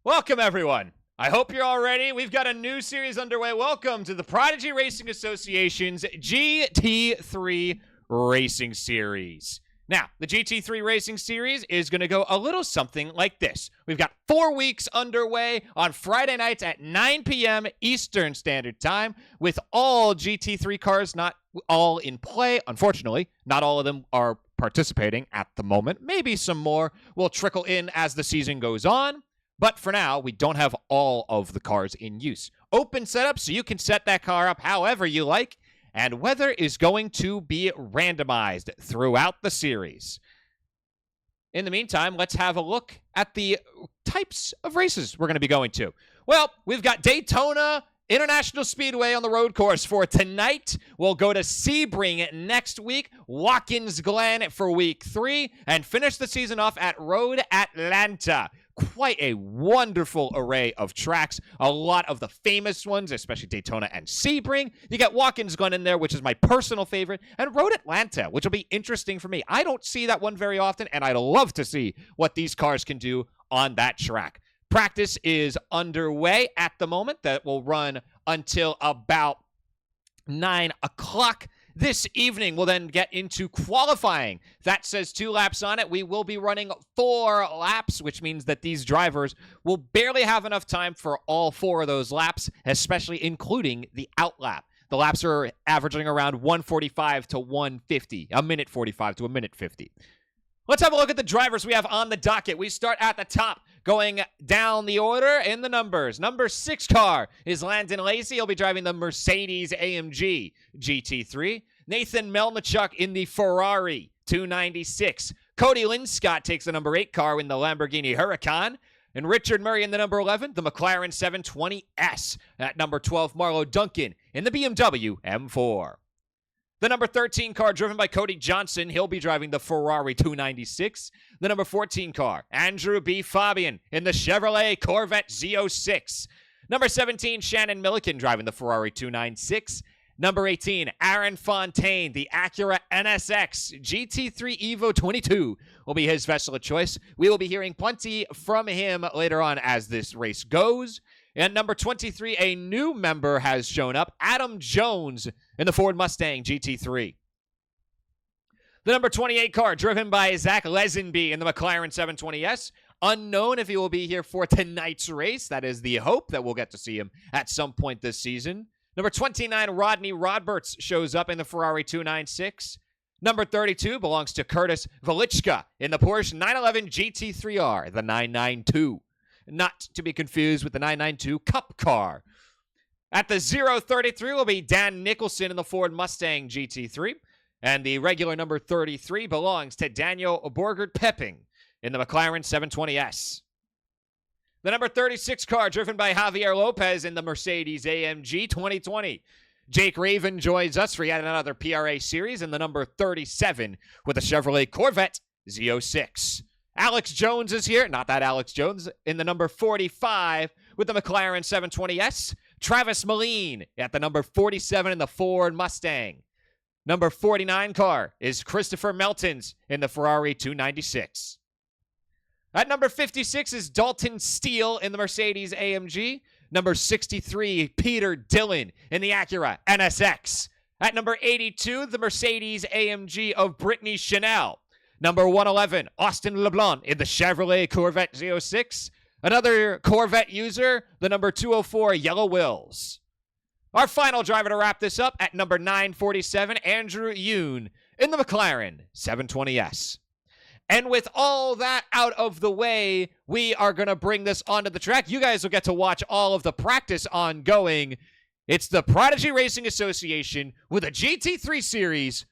Welcome, everyone. I hope you're all ready. We've got a new series underway. Welcome to the Prodigy Racing Association's GT3 Racing Series. Now, the GT3 Racing Series is going to go a little something like this. We've got 4 weeks underway on Friday nights at 9 p.m. Eastern Standard Time with all GT3 cars not all in play. Unfortunately, not all of them are participating at the moment. Maybe some more will trickle in as the season goes on. But for now, we don't have all of the cars in use. Open setup, so you can set that car up however you like, and weather is going to be randomized throughout the series. In the meantime, let's have a look at the types of races we're going to be going to. Well, we've got Daytona International Speedway on the road course for tonight. We'll go to Sebring next week, Watkins Glen for week 3, and finish the season off at Road Atlanta. Quite a wonderful array of tracks. A lot of the famous ones, especially Daytona and Sebring. You got Watkins Glen in there, which is my personal favorite, and Road Atlanta, which will be interesting for me. I don't see that one very often, and I'd love to see what these cars can do on that track. Practice is underway at the moment. That will run until about 9 o'clock. This evening, we'll then get into qualifying. That says 2 laps on it. We will be running 4 laps, which means that these drivers will barely have enough time for all 4 of those laps, especially including the out lap. The laps are averaging around 1:45 to 1:50, a minute 45 to a minute 50. Let's have a look at the drivers we have on the docket. We start at the top, going down the order in the numbers. Number 6 car is Landon Lacey. He'll be driving the Mercedes-AMG GT3. Nathan Melnichuk in the Ferrari 296. Cody Linscott takes the number 8 car in the Lamborghini Huracan. And Richard Murray in the number 11, the McLaren 720S. At number 12, Marlo Duncan in the BMW M4. The number 13 car driven by Cody Johnson. He'll be driving the Ferrari 296. The number 14 car, Andrew B. Fabian in the Chevrolet Corvette Z06. Number 17, Shannon Milliken driving the Ferrari 296. Number 18, Aaron Fontaine, the Acura NSX GT3 Evo 22 will be his vessel of choice. We will be hearing plenty from him later on as this race goes. And number 23, a new member has shown up, Adam Jones in the Ford Mustang GT3. The number 28 car, driven by Zach Lesenby in the McLaren 720S. Unknown if he will be here for tonight's race. That is the hope that we'll get to see him at some point this season. Number 29, Rodney Rodberts shows up in the Ferrari 296. Number 32 belongs to Curtis Velichka in the Porsche 911 GT3R, the 992. Not to be confused with the 992 Cup car. At the 033 will be Dan Nicholson in the Ford Mustang GT3. And the regular number 33 belongs to Daniel Borgert-Pepping in the McLaren 720S. The number 36 car driven by Javier Lopez in the Mercedes-AMG 2020. Jake Raven joins us for yet another PRA series in the number 37 with the Chevrolet Corvette Z06. Alex Jones is here, not that Alex Jones, in the number 45 with the McLaren 720S. Travis Moline at the number 47 in the Ford Mustang. Number 49 car is Christopher Meltons in the Ferrari 296. At number 56 is Dalton Steele in the Mercedes-AMG. Number 63, Peter Dillon in the Acura NSX. At number 82, the Mercedes-AMG of Brittany Chanel. Number 111, Austin LeBlanc in the Chevrolet Corvette Z06. Another Corvette user, the number 204, Yellow Wills. Our final driver to wrap this up at number 947, Andrew Yoon in the McLaren 720S. And with all that out of the way, we are going to bring this onto the track. You guys will get to watch all of the practice ongoing. It's the Prodigy Racing Association with a GT3 series.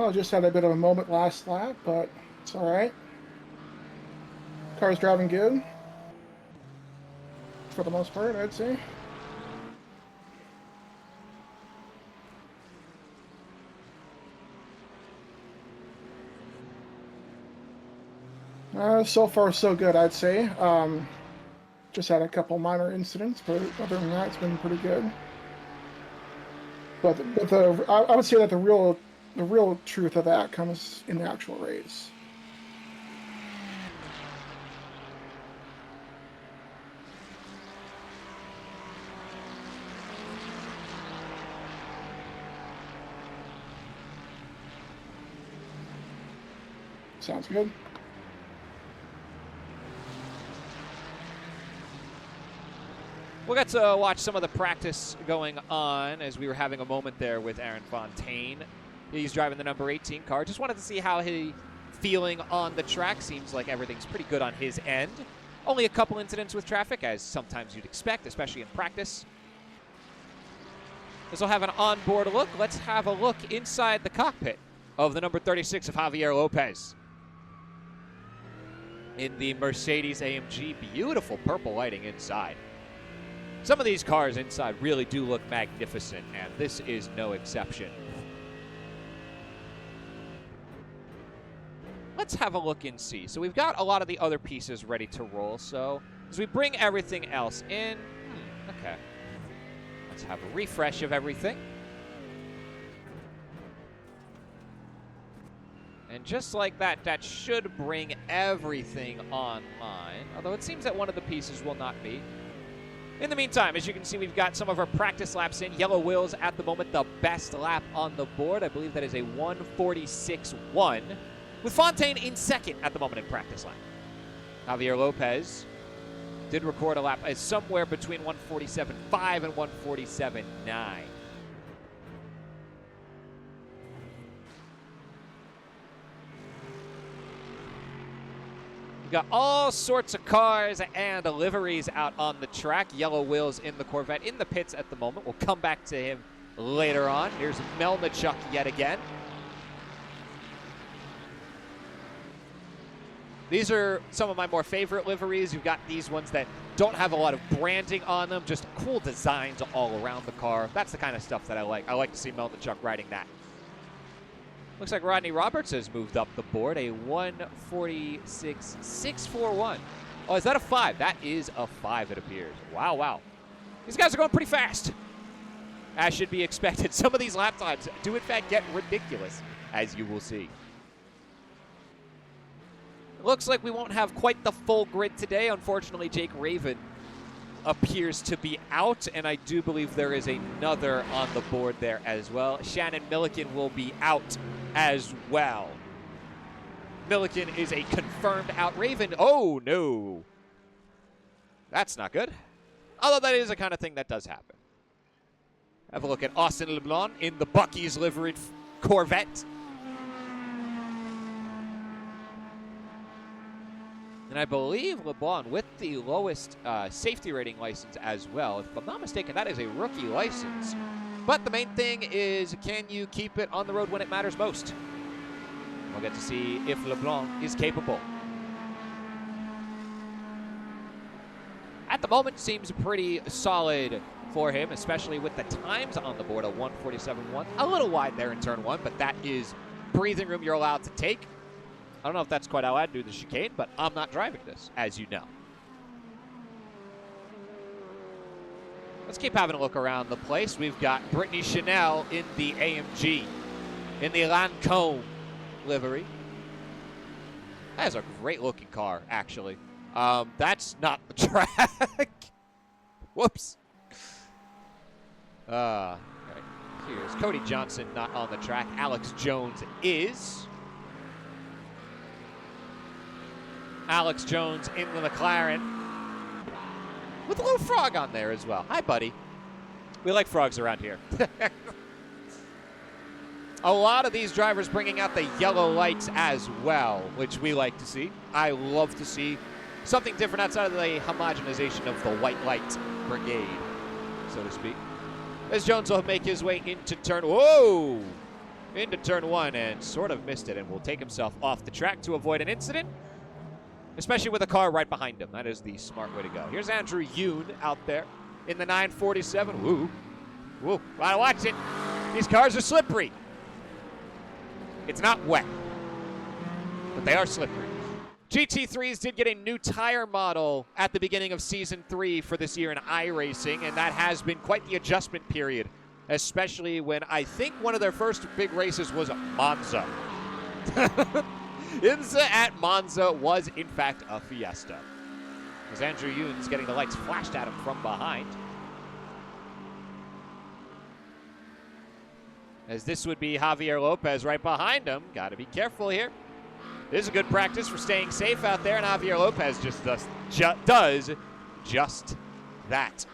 Oh, just had a bit of a moment last lap, but it's all right. Car's driving good. For the most part, I'd say. So far, so good, I'd say. Just had a couple minor incidents, but other than that, it's been pretty good. But I would say that the real truth of that comes in the actual race. Sounds good. We'll get to watch some of the practice going on as we were having a moment there with Aaron Fontaine. He's driving the number 18 car. Just wanted to see how he's feeling on the track. Seems like everything's pretty good on his end. Only a couple incidents with traffic, as sometimes you'd expect, especially in practice. This will have an onboard look. Let's have a look inside the cockpit of the number 36 of Javier Lopez. In the Mercedes AMG, beautiful purple lighting inside. Some of these cars inside really do look magnificent, and this is no exception. Let's have a look and see. So we've got a lot of the other pieces ready to roll, so as we bring everything else in, okay. Let's have a refresh of everything. And just like that, that should bring everything online, although it seems that one of the pieces will not be. In the meantime, as you can see, we've got some of our practice laps in. Yellow wheels at the moment, the best lap on the board. I believe that is a 1:46.1, with Fontaine in second at the moment in practice lap. Javier Lopez did record a lap as somewhere between 1:47.5 and 1:47.9. Got all sorts of cars and liveries out on the track. Yellow wheels in the Corvette in the pits at the moment. We'll come back to him later on. Here's Melnichuk yet again. These are some of my more favorite liveries. You've got these ones that don't have a lot of branding on them, just cool designs all around the car. That's the kind of stuff that I like. I like to see Melnichuk riding that. Looks like Rodney Roberts has moved up the board, a 1:46.641. Oh, is that a 5? That is a 5, it appears. Wow, wow. These guys are going pretty fast, as should be expected. Some of these lap times do, in fact, get ridiculous, as you will see. It looks like we won't have quite the full grid today. Unfortunately, Jake Raven appears to be out, and I do believe there is another on the board there as well. Shannon Milliken will be out as well. Milliken is a confirmed out. Raven, oh no. That's not good. Although that is the kind of thing that does happen. Have a look at Austin LeBlanc in the Buc-ee's liveried Corvette. And I believe LeBlanc with the lowest safety rating license as well. If I'm not mistaken, that is a rookie license. But the main thing is, can you keep it on the road when it matters most? We'll get to see if LeBlanc is capable. At the moment, seems pretty solid for him, especially with the times on the board, a 1:47.1. A little wide there in turn one, but that is breathing room you're allowed to take. I don't know if that's quite how I'd do the chicane, but I'm not driving this, as you know. Let's keep having a look around the place. We've got Brittany Chanel in the AMG, in the Lancôme livery. That is a great-looking car, actually. That's not the track. Whoops. Right. Here's Cody Johnson not on the track. Alex Jones is. Alex Jones in the McLaren. With a little frog on there as well. Hi, buddy. We like frogs around here. A lot of these drivers bringing out the yellow lights as well, which we like to see. I love to see something different outside of the homogenization of the white light brigade, so to speak. As Jones will make his way into turn. Whoa! into turn one and sort of missed it and will take himself off the track to avoid an incident, especially with a car right behind him. That is the smart way to go. Here's Andrew Yoon out there in the 947. Woo. Woo. Gotta watch it. These cars are slippery. It's not wet, but they are slippery. GT3s did get a new tire model at the beginning of Season 3 for this year in iRacing, and that has been quite the adjustment period, especially when I think one of their first big races was Monza. IMSA at Monza was, in fact, a fiesta. As Andrew Yoon's getting the lights flashed at him from behind. As this would be Javier Lopez right behind him. Got to be careful here. This is a good practice for staying safe out there, and Javier Lopez just does just that.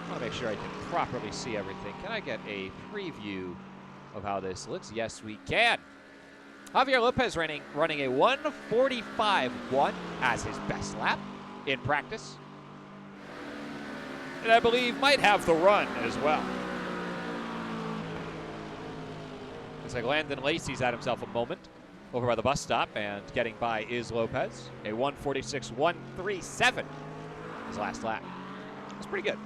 I want to make sure I can properly see everything. Can I get a preview of how this looks? Yes, we can. Javier Lopez running a 1:45.1 as his best lap in practice. And I believe might have the run as well. Looks like Landon Lacey's had himself a moment over by the bus stop, and getting by is Lopez. A 1:46.137 his last lap. That's pretty good.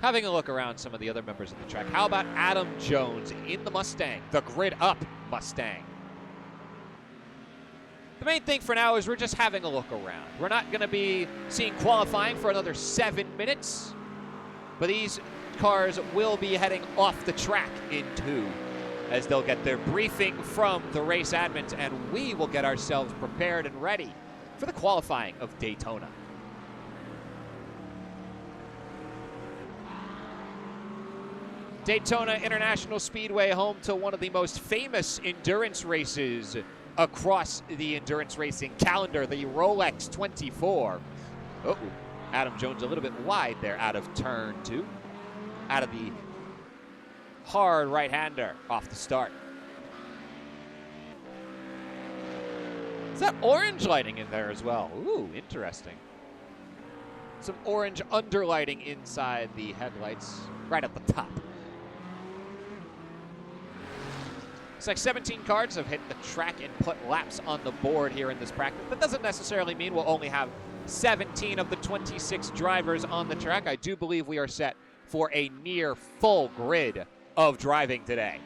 Having a look around some of the other members of the track, how about Adam Jones in the Mustang, the grid up Mustang? The main thing for now is we're just having a look around. We're not going to be seeing qualifying for another 7 minutes, but these cars will be heading off the track in 2 as they'll get their briefing from the race admins, and we will get ourselves prepared and ready for the qualifying of Daytona. Daytona International Speedway, home to one of the most famous endurance races across the endurance racing calendar, the Rolex 24. Oh, Adam Jones a little bit wide there out of turn 2. Out of the hard right-hander off the start. Is that orange lighting in there as well? Ooh, interesting. Some orange underlighting inside the headlights right at the top. It's like 17 cars have hit the track and put laps on the board here in this practice. That doesn't necessarily mean we'll only have 17 of the 26 drivers on the track. I do believe we are set for a near full grid of driving today.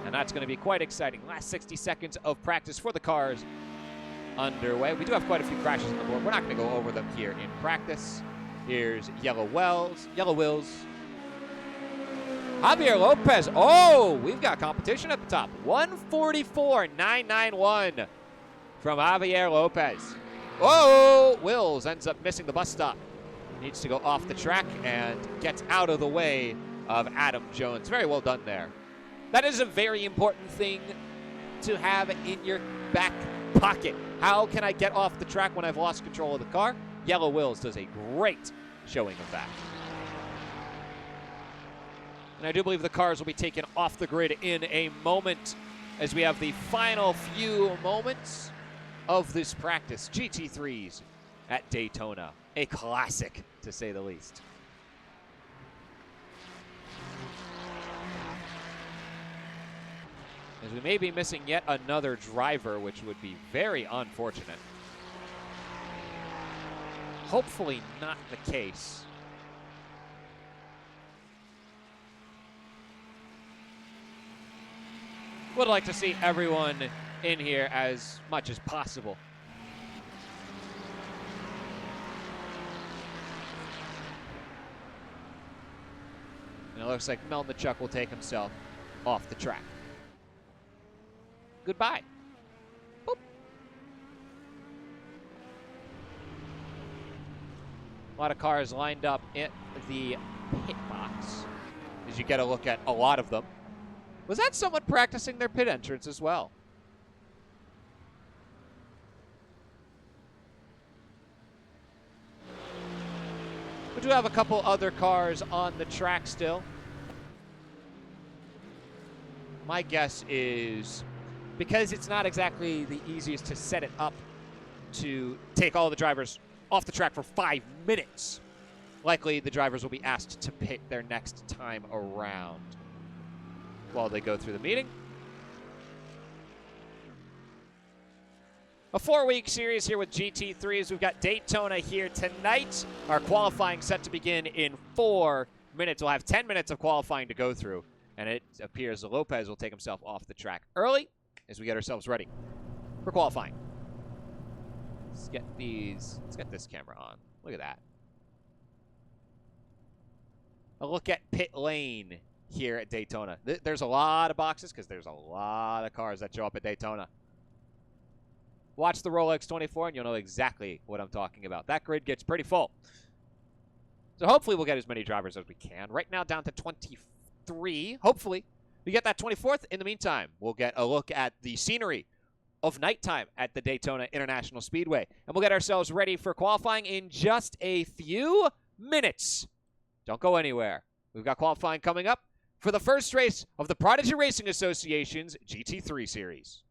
And that's going to be quite exciting. Last 60 seconds of practice for the cars underway. We do have quite a few crashes on the board. We're not going to go over them here in practice. Here's Yellow Wills. Javier Lopez. Oh, we've got competition at the top. 1:44.991 from Javier Lopez. Oh, Wills ends up missing the bus stop. Needs to go off the track and gets out of the way of Adam Jones. Very well done there. That is a very important thing to have in your back pocket. How can I get off the track when I've lost control of the car? Yellow Wills does a great showing of that. And I do believe the cars will be taken off the grid in a moment as we have the final few moments of this practice. GT3s at Daytona. A classic, to say the least. As we may be missing yet another driver, which would be very unfortunate. Hopefully not the case. Would like to see everyone in here as much as possible. And it looks like Melnichuk will take himself off the track. Goodbye. Boop. A lot of cars lined up in the pit box as you get a look at a lot of them. Was that someone practicing their pit entrance as well? We do have a couple other cars on the track still. My guess is, because it's not exactly the easiest to set it up to take all the drivers off the track for 5 minutes. Likely the drivers will be asked to pit their next time around while they go through the meeting. A 4-week series here with GT3s. We've got Daytona here tonight. Our qualifying set to begin in 4 minutes. We'll have 10 minutes of qualifying to go through, and it appears Lopez will take himself off the track early as we get ourselves ready for qualifying. Let's get this camera on. Look at that. A look at pit lane here at Daytona. There's a lot of boxes because there's a lot of cars that show up at Daytona. Watch the Rolex 24 and you'll know exactly what I'm talking about. That grid gets pretty full. So hopefully we'll get as many drivers as we can. Right now down to 23. Hopefully we get that 24th. In the meantime, we'll get a look at the scenery of nighttime at the Daytona International Speedway. And we'll get ourselves ready for qualifying in just a few minutes. Don't go anywhere. We've got qualifying coming up for the first race of the Prodigy Racing Association's GT3 series.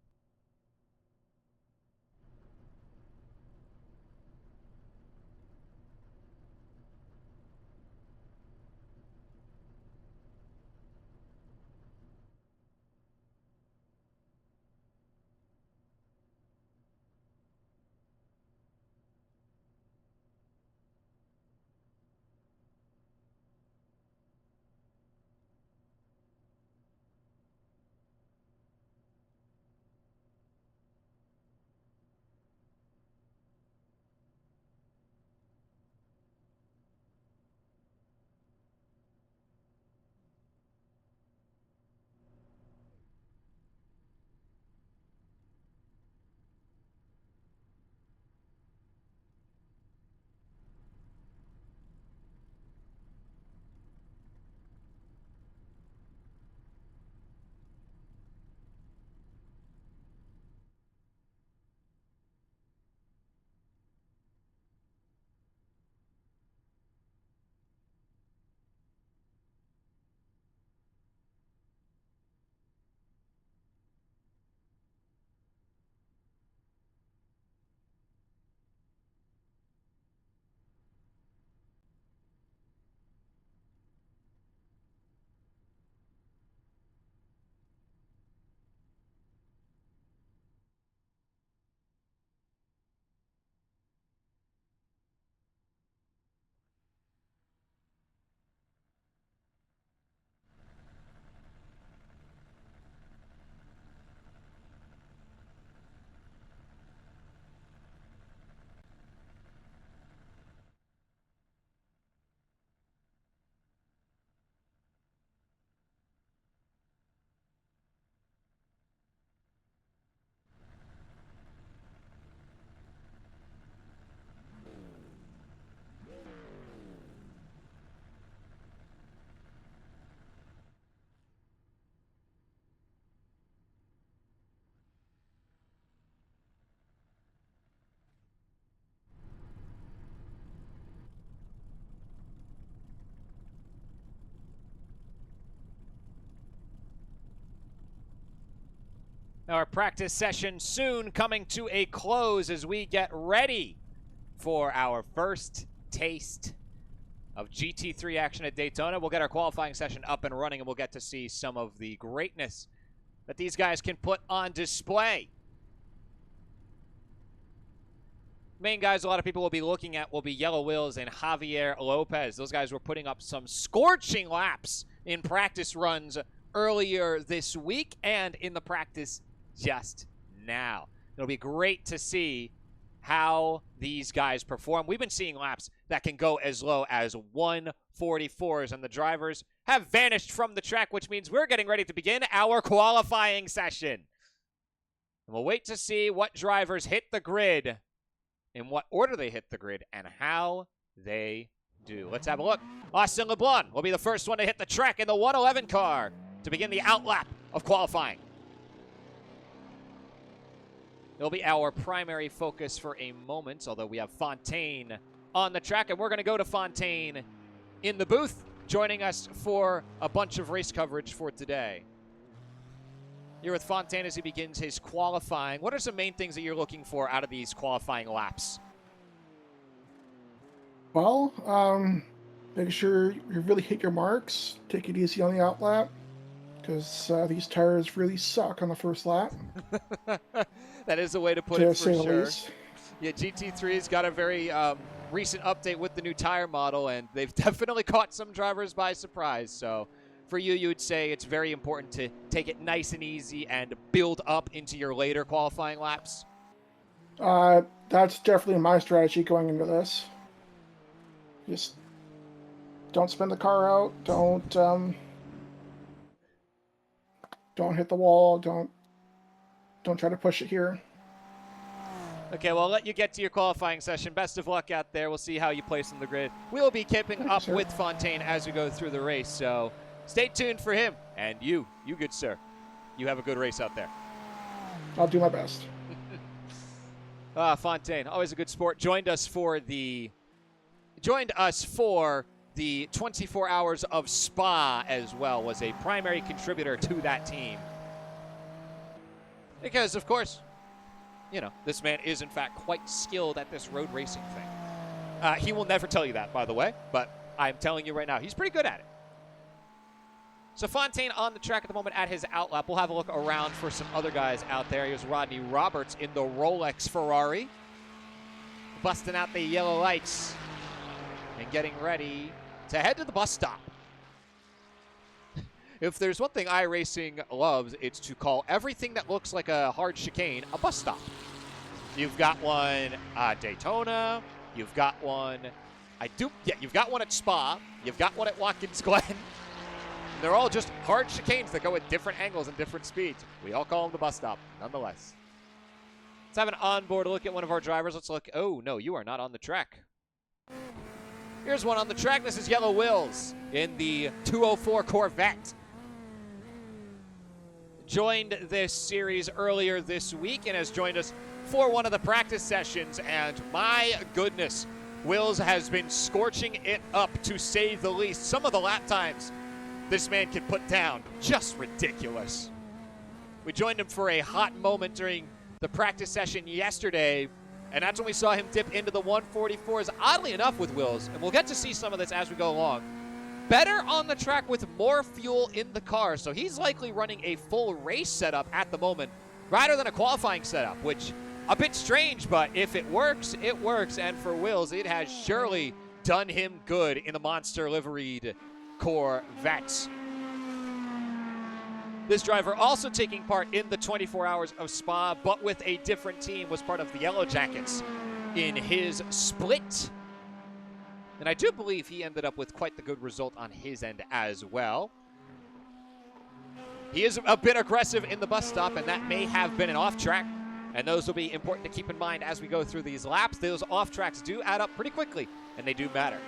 Our practice session soon coming to a close as we get ready for our first taste of GT3 action at Daytona. We'll get our qualifying session up and running, and we'll get to see some of the greatness that these guys can put on display. Main guys a lot of people will be looking at will be Yellow Wills and Javier Lopez. Those guys were putting up some scorching laps in practice runs earlier this week and in the practice just now. It'll be great to see how these guys perform. We've been seeing laps that can go as low as 1:44s, and the drivers have vanished from the track, which means we're getting ready to begin our qualifying session. And we'll wait to see what drivers hit the grid, in what order they hit the grid, and how they do. Let's have a look. Austin LeBlanc will be the first one to hit the track in the 111 car to begin the outlap of qualifying. It'll be our primary focus for a moment, although we have Fontaine on the track, and we're going to go to Fontaine in the booth, joining us for a bunch of race coverage for today. Here with Fontaine as he begins his qualifying. What are some main things that you're looking for out of these qualifying laps? Well, make sure you really hit your marks. Take it easy on the outlap, because these tires really suck on the first lap, That is a way to put it to for say the sure. least. Yeah, GT3's got a very recent update with the new tire model, and they've definitely caught some drivers by surprise. So for you, you would say it's very important to take it nice and easy and build up into your later qualifying laps? That's definitely my strategy going into this. Just don't spin the car out. Don't hit the wall. Don't try to push it here. Okay, well, I'll let you get to your qualifying session. Best of luck out there. We'll see how you place on the grid. We'll be keeping Thank you, up sir. with Fontaine as we go through the race, so stay tuned for him. And you good sir, you have a good race out there. I'll do my best. Fontaine, always a good sport. Joined us for the 24 hours of Spa as well. Was a primary contributor to that team. Because, of course, you know, this man is, in fact, quite skilled at this road racing thing. He will never tell you that, by the way, but I'm telling you right now, he's pretty good at it. So Fontaine on the track at the moment at his outlap. We'll have a look around for some other guys out there. Here's Rodney Roberts in the Rolex Ferrari, busting out the yellow lights and getting ready to head to the bus stop. If there's one thing iRacing loves, it's to call everything that looks like a hard chicane a bus stop. You've got one Daytona. You've got one. You've got one at Spa. You've got one at Watkins Glen. They're all just hard chicanes that go at different angles and different speeds. We all call them the bus stop, nonetheless. Let's have an onboard look at one of our drivers. Let's look. Oh, no, you are not on the track. Here's one on the track. This is Yellow Wills in the 204 Corvette. Joined this series earlier this week and has joined us for one of the practice sessions. And my goodness, Wills has been scorching it up, to say the least. Some of the lap times this man can put down, just ridiculous. We joined him for a hot moment during the practice session yesterday, and that's when we saw him dip into the 144s, oddly enough, with Wills, and we'll get to see some of this as we go along. Better on the track with more fuel in the car, so he's likely running a full race setup at the moment, rather than a qualifying setup, which, a bit strange, but if it works, it works, and for Wills, it has surely done him good in the monster liveried Corvettes. This driver also taking part in the 24 hours of Spa, but with a different team, was part of the Yellow Jackets in his split. And I do believe he ended up with quite the good result on his end as well. He is a bit aggressive in the bus stop, and that may have been an off track. And those will be important to keep in mind as we go through these laps. Those off tracks do add up pretty quickly, and they do matter.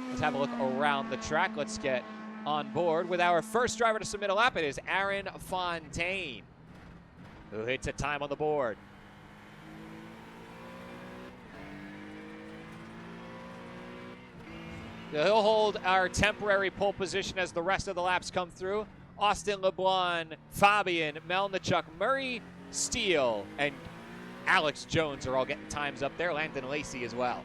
Let's have a look around the track. Let's get on board with our first driver to submit a lap. It is Aaron Fontaine, who hits a time on the board. He'll hold our temporary pole position as the rest of the laps come through. Austin LeBlanc, Fabian, Melnichuk, Murray, Steele, and Alex Jones are all getting times up there. Landon Lacey as well.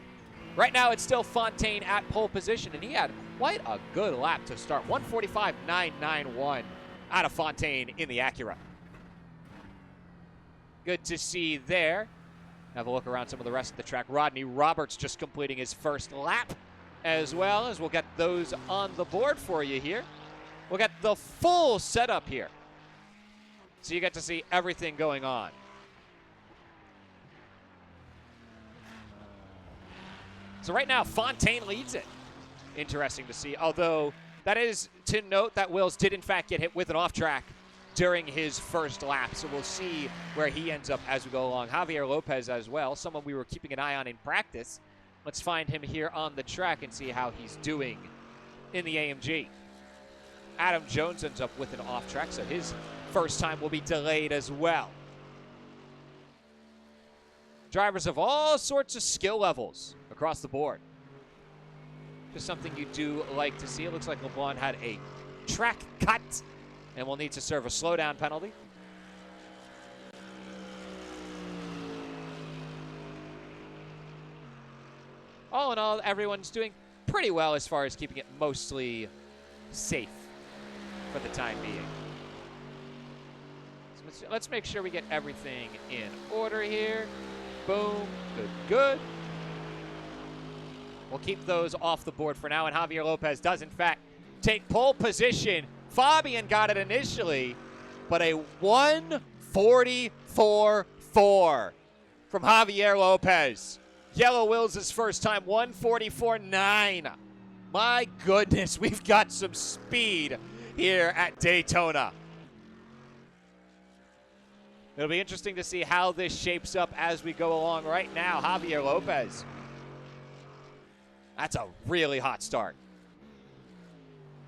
Right now, it's still Fontaine at pole position, and he had quite a good lap to start. 145.991 out of Fontaine in the Acura. Good to see there. Have a look around some of the rest of the track. Rodney Roberts just completing his first lap, as well as we'll get those on the board for you here. We'll get the full setup here, so you get to see everything going on. So right now, Fontaine leads it. Interesting to see, although that is to note that Wills did in fact get hit with an off track during his first lap, so we'll see where he ends up as we go along. Javier Lopez as well, someone we were keeping an eye on in practice. Let's find him here on the track and see how he's doing in the AMG. Adam Jones ends up with an off track, so his first time will be delayed as well. Drivers of all sorts of skill levels across the board. Just something you do like to see. It looks like LeBlanc had a track cut and will need to serve a slowdown penalty. All all in all, everyone's doing pretty well as far as keeping it mostly safe for the time being. So let's make sure we get everything in order here. Boom. Good, good. We'll keep those off the board for now, and Javier Lopez does, in fact, take pole position. Fabian got it initially, but a 1:44.4 from Javier Lopez. Yellow Wills' first time, 1:44.9. My goodness, we've got some speed here at Daytona. It'll be interesting to see how this shapes up as we go along. Right now, Javier Lopez. That's a really hot start.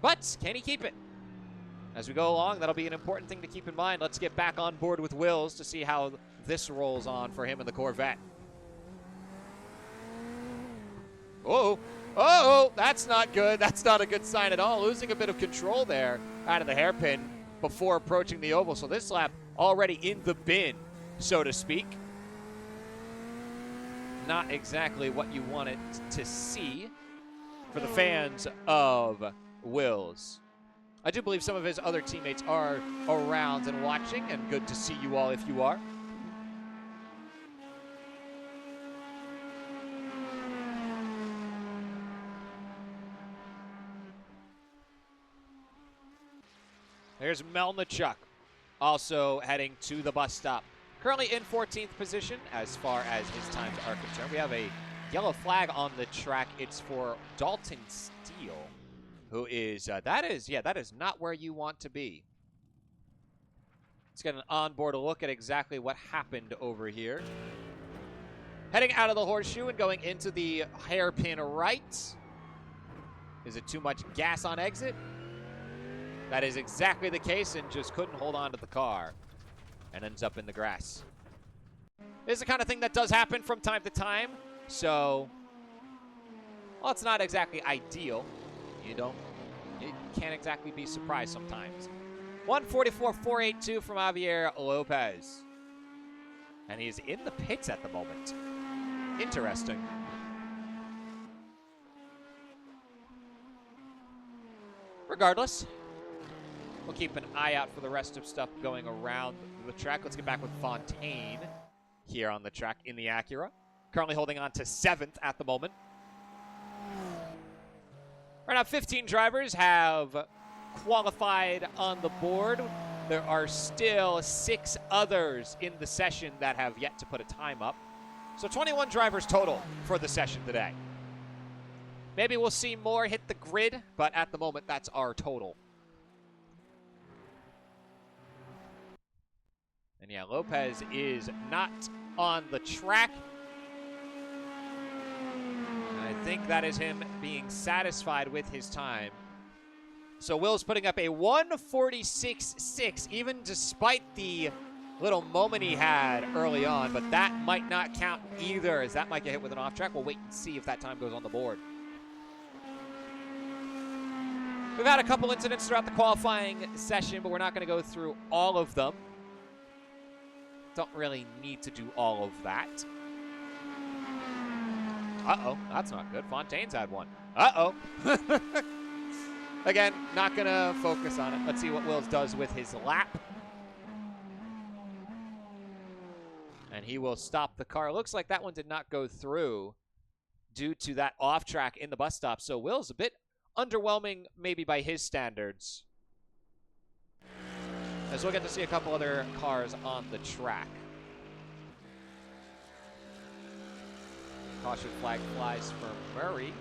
But can he keep it? As we go along, that'll be an important thing to keep in mind. Let's get back on board with Wills to see how this rolls on for him in the Corvette. Oh, oh, that's not good. That's not a good sign at all. Losing a bit of control there out of the hairpin before approaching the oval. So this lap already in the bin, so to speak. Not exactly what you wanted to see for the fans of Wills. I do believe some of his other teammates are around and watching, and good to see you all if you are. Here's Melnichuk, also heading to the bus stop. Currently in 14th position as far as his times are concerned. We have a yellow flag on the track. It's for Dalton Steele, who is, that is not where you want to be. Let's get an onboard look at exactly what happened over here. Heading out of the horseshoe and going into the hairpin right. Is it too much gas on exit? That is exactly the case, and just couldn't hold on to the car and ends up in the grass. This is the kind of thing that does happen from time to time, so, well, it's not exactly ideal. You can't exactly be surprised sometimes. 1:44.482 from Javier Lopez. And he's in the pits at the moment. Interesting. Regardless, we'll keep an eye out for the rest of stuff going around the track. Let's get back with Fontaine here on the track in the Acura. Currently holding on to 7th at the moment. Right now, 15 drivers have qualified on the board. There are still 6 others in the session that have yet to put a time up. So 21 drivers total for the session today. Maybe we'll see more hit the grid, but at the moment, that's our total. And yeah, Lopez is not on the track. And I think that is him being satisfied with his time. So Will's putting up a 1:46.6, even despite the little moment he had early on, but that might not count either, as that might get hit with an off track. We'll wait and see if that time goes on the board. We've had a couple incidents throughout the qualifying session, but we're not going to go through all of them. Don't really need to do all of that. Uh-oh, that's not good. Fontaine's had one. Uh-oh. Again, not going to focus on it. Let's see what Wills does with his lap. And he will stop the car. Looks like that one did not go through due to that off track in the bus stop. So Wills a bit underwhelming maybe by his standards. As we'll get to see a couple other cars on the track. Caution flag flies for Murray.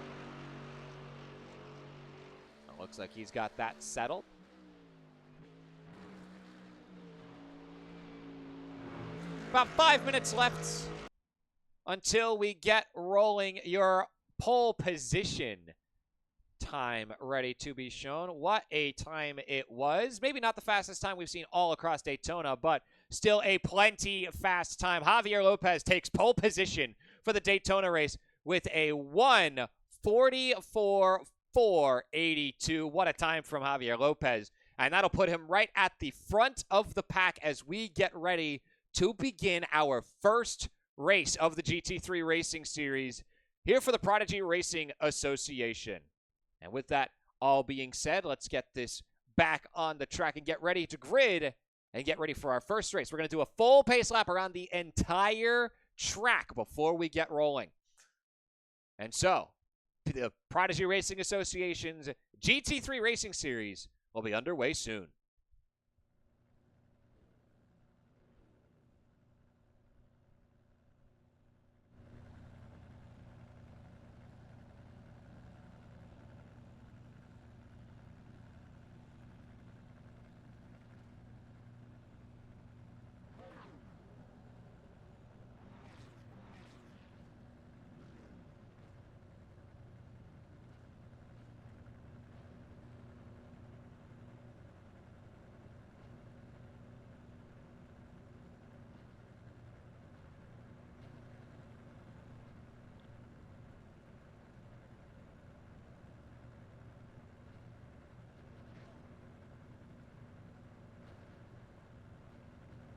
It looks like he's got that settled. About 5 minutes left until we get rolling. Your pole position time ready to be shown. What a time it was. Maybe not the fastest time we've seen all across Daytona, but still a plenty fast time. Javier Lopez takes pole position for the Daytona race with a 1:44.482. What a time from Javier Lopez. And that'll put him right at the front of the pack as we get ready to begin our first race of the GT3 Racing Series. here for the Prodigy Racing Association. And with that all being said, let's get this back on the track and get ready to grid and get ready for our first race. We're going to do a full pace lap around the entire track before we get rolling. And so, the Prodigy Racing Association's GT3 Racing Series will be underway soon.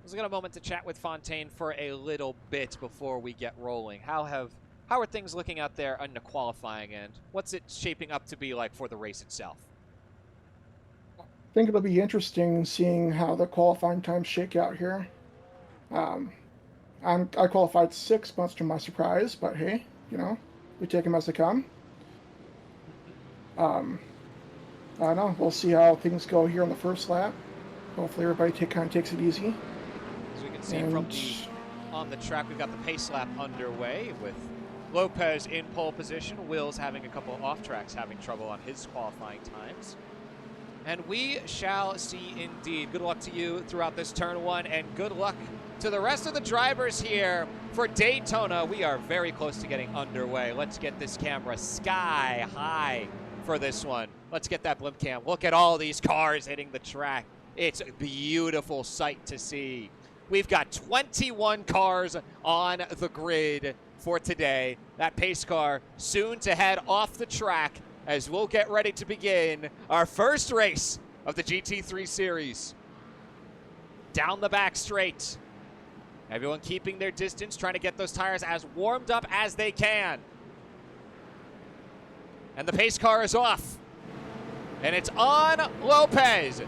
Let's get a moment to chat with Fontaine for a little bit before we get rolling. How are things looking out there on the qualifying end? What's it shaping up to be like for the race itself? I think it'll be interesting seeing how the qualifying times shake out here. I qualified 6 months to my surprise, but hey, you know, we take them as they come. I don't know. We'll see how things go here on the first lap. Hopefully everybody kind of takes it easy. As we can see on the track, we've got the pace lap underway with Lopez in pole position. Will's having a couple off tracks, having trouble on his qualifying times. And we shall see indeed. Good luck to you throughout this turn one, and good luck to the rest of the drivers here for Daytona. We are very close to getting underway. Let's get this camera sky high for this one. Let's get that blimp cam. Look at all these cars hitting the track. It's a beautiful sight to see. We've got 21 cars on the grid for today. That pace car soon to head off the track as we'll get ready to begin our first race of the GT3 series. Down the back straight. Everyone keeping their distance, trying to get those tires as warmed up as they can. And the pace car is off. And it's on Lopez.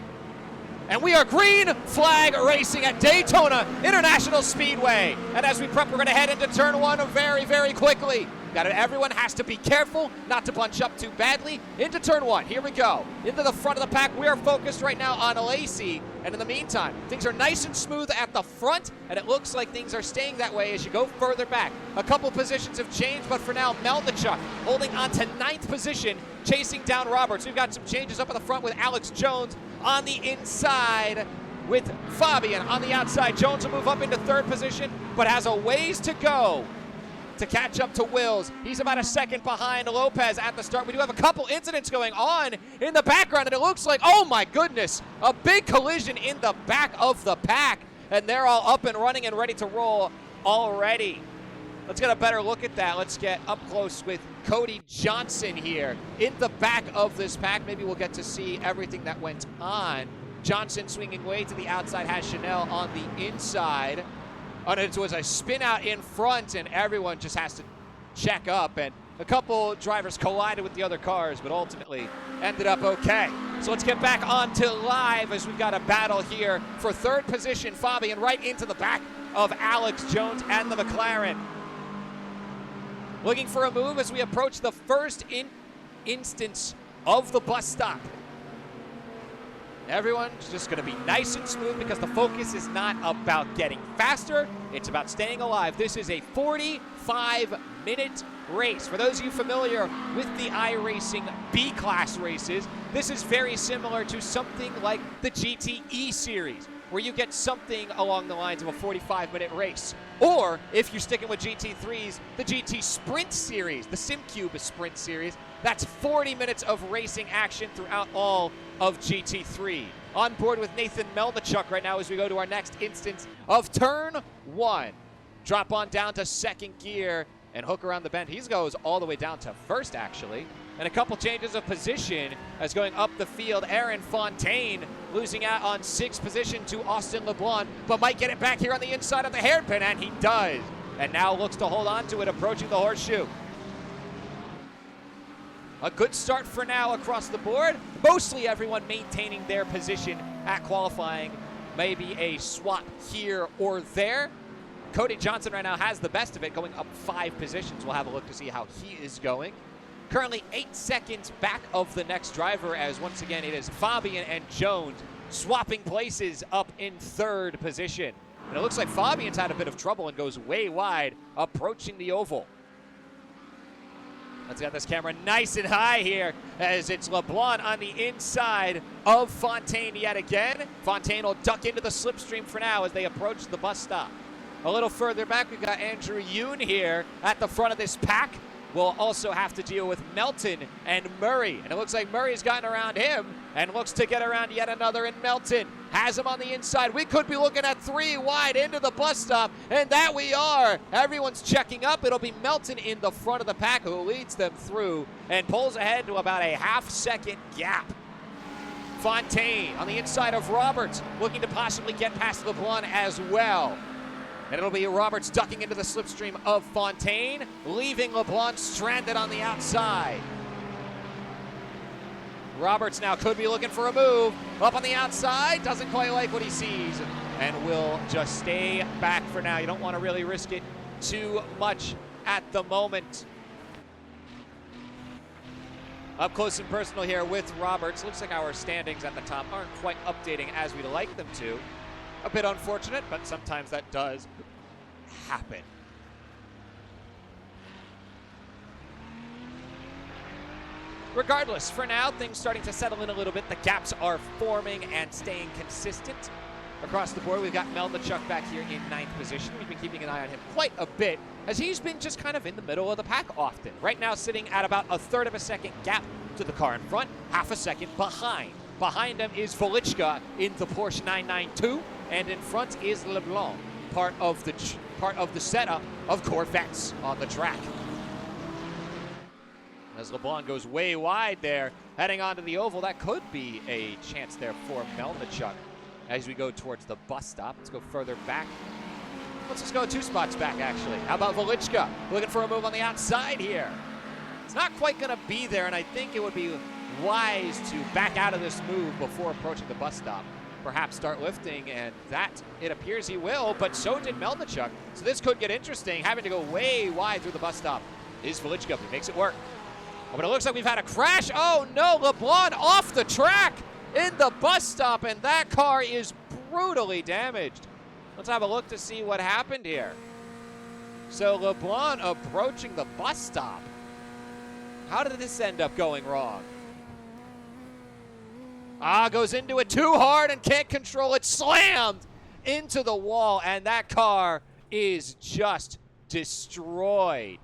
And we are green flag racing at Daytona International Speedway. And as we prep, we're going to head into turn one very, very quickly. Everyone has to be careful not to bunch up too badly. Into turn one, here we go. Into the front of the pack, we are focused right now on Lacey. And in the meantime, things are nice and smooth at the front, and it looks like things are staying that way as you go further back. A couple positions have changed, but for now, Melnichuk holding on to 9th position, chasing down Roberts. We've got some changes up at the front with Alex Jones on the inside with Fabian on the outside. Jones will move up into 3rd position, but has a ways to go to catch up to Wills. He's about a second behind Lopez at the start. We do have a couple incidents going on in the background, and it looks like, oh my goodness, a big collision in the back of the pack, and they're all up and running and ready to roll already. Let's get a better look at that. Let's get up close with Cody Johnson here in the back of this pack. Maybe we'll get to see everything that went on. Johnson swinging way to the outside, has Chanel on the inside. And it was a spin out in front, and everyone just has to check up. And a couple drivers collided with the other cars, but ultimately ended up okay. So let's get back on to live as we've got a battle here for 3rd position. Fabian right into the back of Alex Jones and the McLaren. Looking for a move as we approach the first instance of the bus stop. Everyone's just going to be nice and smooth because the focus is not about getting faster. It's about staying alive. This is a 45-minute race. For those of you familiar with the iRacing B-Class races, this is very similar to something like the GTE series, where you get something along the lines of a 45-minute race. Or, if you're sticking with GT3s, the GT Sprint series, the SimCube Sprint series, that's 40 minutes of racing action throughout all of GT3. On board with Nathan Melnichuk right now as we go to our next instance of turn one. Drop on down to 2nd gear and hook around the bend. He goes all the way down to 1st, actually. And a couple changes of position as going up the field. Aaron Fontaine losing out on 6th position to Austin LeBlanc, but might get it back here on the inside of the hairpin, and he does. And now looks to hold on to it, approaching the horseshoe. A good start for now across the board. Mostly everyone maintaining their position at qualifying. Maybe a swap here or there. Cody Johnson right now has the best of it, going up 5 positions. We'll have a look to see how he is going. Currently 8 seconds back of the next driver, as once again it is Fabian and Jones swapping places up in 3rd position. And it looks like Fabian's had a bit of trouble and goes way wide, approaching the oval. Let's get this camera nice and high here as it's LeBlanc on the inside of Fontaine yet again. Fontaine will duck into the slipstream for now as they approach the bus stop. A little further back, we've got Andrew Yoon here at the front of this pack. We'll also have to deal with Melton and Murray. And it looks like Murray's gotten around him and looks to get around yet another in Melton. Has him on the inside. We could be looking at 3 wide into the bus stop, and that we are. Everyone's checking up. It'll be Melton in the front of the pack who leads them through and pulls ahead to about a half-second gap. Fontaine on the inside of Roberts, looking to possibly get past LeBlanc as well. And it'll be Roberts ducking into the slipstream of Fontaine, leaving LeBlanc stranded on the outside. Roberts now could be looking for a move. Up on the outside, doesn't quite like what he sees, and will just stay back for now. You don't want to really risk it too much at the moment. Up close and personal here with Roberts. Looks like our standings at the top aren't quite updating as we'd like them to. A bit unfortunate, but sometimes that does happen. Regardless, for now, things starting to settle in a little bit. The gaps are forming and staying consistent. Across the board, we've got Melnichuk back here in 9th position. We've been keeping an eye on him quite a bit, as he's been just kind of in the middle of the pack often. Right now, sitting at about a 1/3 of a second gap to the car in front, 1/2 a second behind. Behind him is Velichka in the Porsche 992, and in front is LeBlanc, part of the setup of Corvettes on the track. As LeBlanc goes way wide there, heading onto the oval, that could be a chance there for Melnichuk as we go towards the bus stop. Let's go further back. Let's just go 2 spots back, actually. How about Velichka looking for a move on the outside here? It's not quite going to be there, and I think it would be wise to back out of this move before approaching the bus stop. Perhaps start lifting, and that, it appears he will, but so did Melnichuk. So this could get interesting. Having to go way wide through the bus stop is Velichka. He makes it work. Oh, but it looks like we've had a crash. Oh no, LeBlanc off the track in the bus stop, and that car is brutally damaged. Let's have a look to see what happened here. So LeBlanc approaching the bus stop. How did this end up going wrong? Goes into it too hard and can't control it. Slammed into the wall, and that car is just destroyed.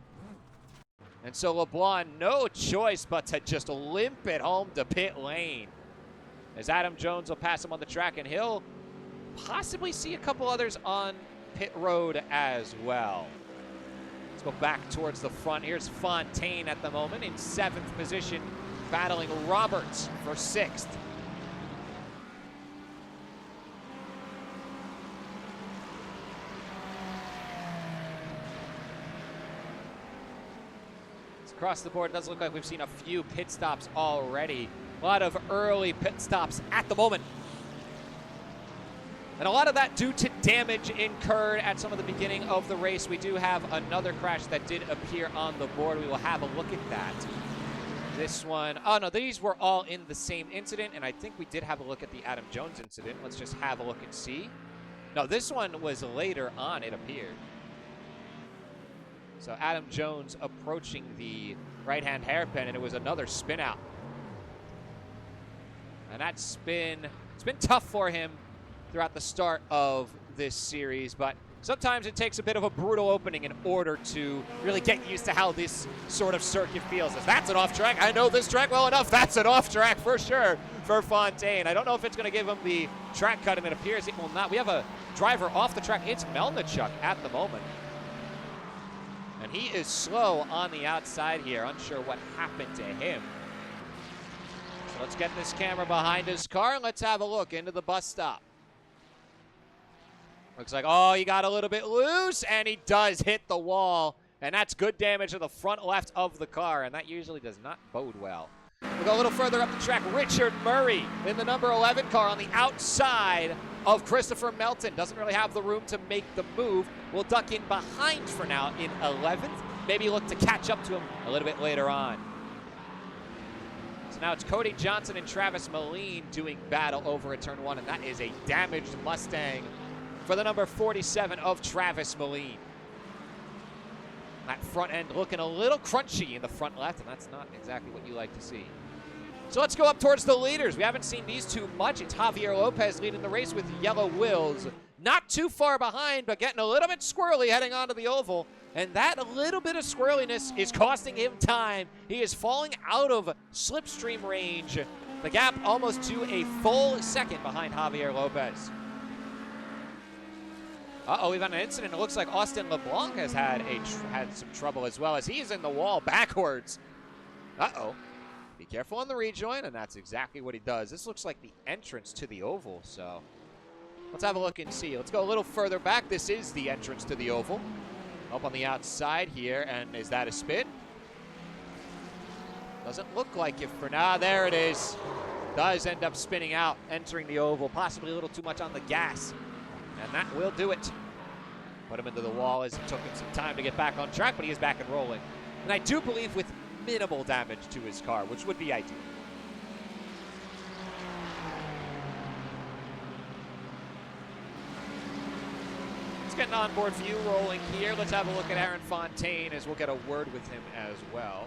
And so LeBlanc, no choice but to just limp it home to pit lane. As Adam Jones will pass him on the track, and he'll possibly see a couple others on pit road as well. Let's go back towards the front. Here's Fontaine at the moment in 7th position, battling Roberts for 6th. Across the board, it does look like we've seen a few pit stops already. A lot of early pit stops at the moment. And a lot of that due to damage incurred at some of the beginning of the race. We do have another crash that did appear on the board. We will have a look at that. This one, oh no, these were all in the same incident, and I think we did have a look at the Adam Jones incident. Let's just have a look and see. No, this one was later on, it appeared. So Adam Jones approaching the right-hand hairpin, and it was another spin out. And it's been tough for him throughout the start of this series, but sometimes it takes a bit of a brutal opening in order to really get used to how this sort of circuit feels. As that's an off track. I know this track well enough. That's an off track for sure for Fontaine. I don't know if it's going to give him the track cut, and it appears it will not. We have a driver off the track. It's Melnichuk at the moment. And he is slow on the outside here, unsure what happened to him. So let's get this camera behind his car and let's have a look into the bus stop. Looks like, oh, he got a little bit loose, and he does hit the wall. And that's good damage to the front left of the car, and that usually does not bode well. We'll go a little further up the track. Richard Murray in the number 11 car on the outside of Christopher Melton. Doesn't really have the room to make the move. We'll duck in behind for now in 11th. Maybe look to catch up to him a little bit later on. So now it's Cody Johnson and Travis Moline doing battle over at turn 1, and that is a damaged Mustang for the number 47 of Travis Moline. That front end looking a little crunchy in the front left, and that's not exactly what you like to see. So let's go up towards the leaders. We haven't seen these two much. It's Javier Lopez leading the race with yellow wheels. Not too far behind, but getting a little bit squirrely heading onto the oval. And that little bit of squirreliness is costing him time. He is falling out of slipstream range. The gap almost to a full second behind Javier Lopez. Uh-oh, we've had an incident. It looks like Austin LeBlanc has had some trouble as well as he's in the wall backwards. Uh-oh. Be careful on the rejoin, and that's exactly what he does. This looks like the entrance to the oval, so let's have a look and see. Let's go a little further back. This is the entrance to the oval. Up on the outside here, and is that a spin? Doesn't look like it for now. There it is. Does end up spinning out, entering the oval, possibly a little too much on the gas. And that will do it. Put him into the wall as it took him some time to get back on track, but he is back and rolling. And I do believe with minimal damage to his car, which would be ideal. Let's get an onboard view rolling here. Let's have a look at Aaron Fontaine as we'll get a word with him as well.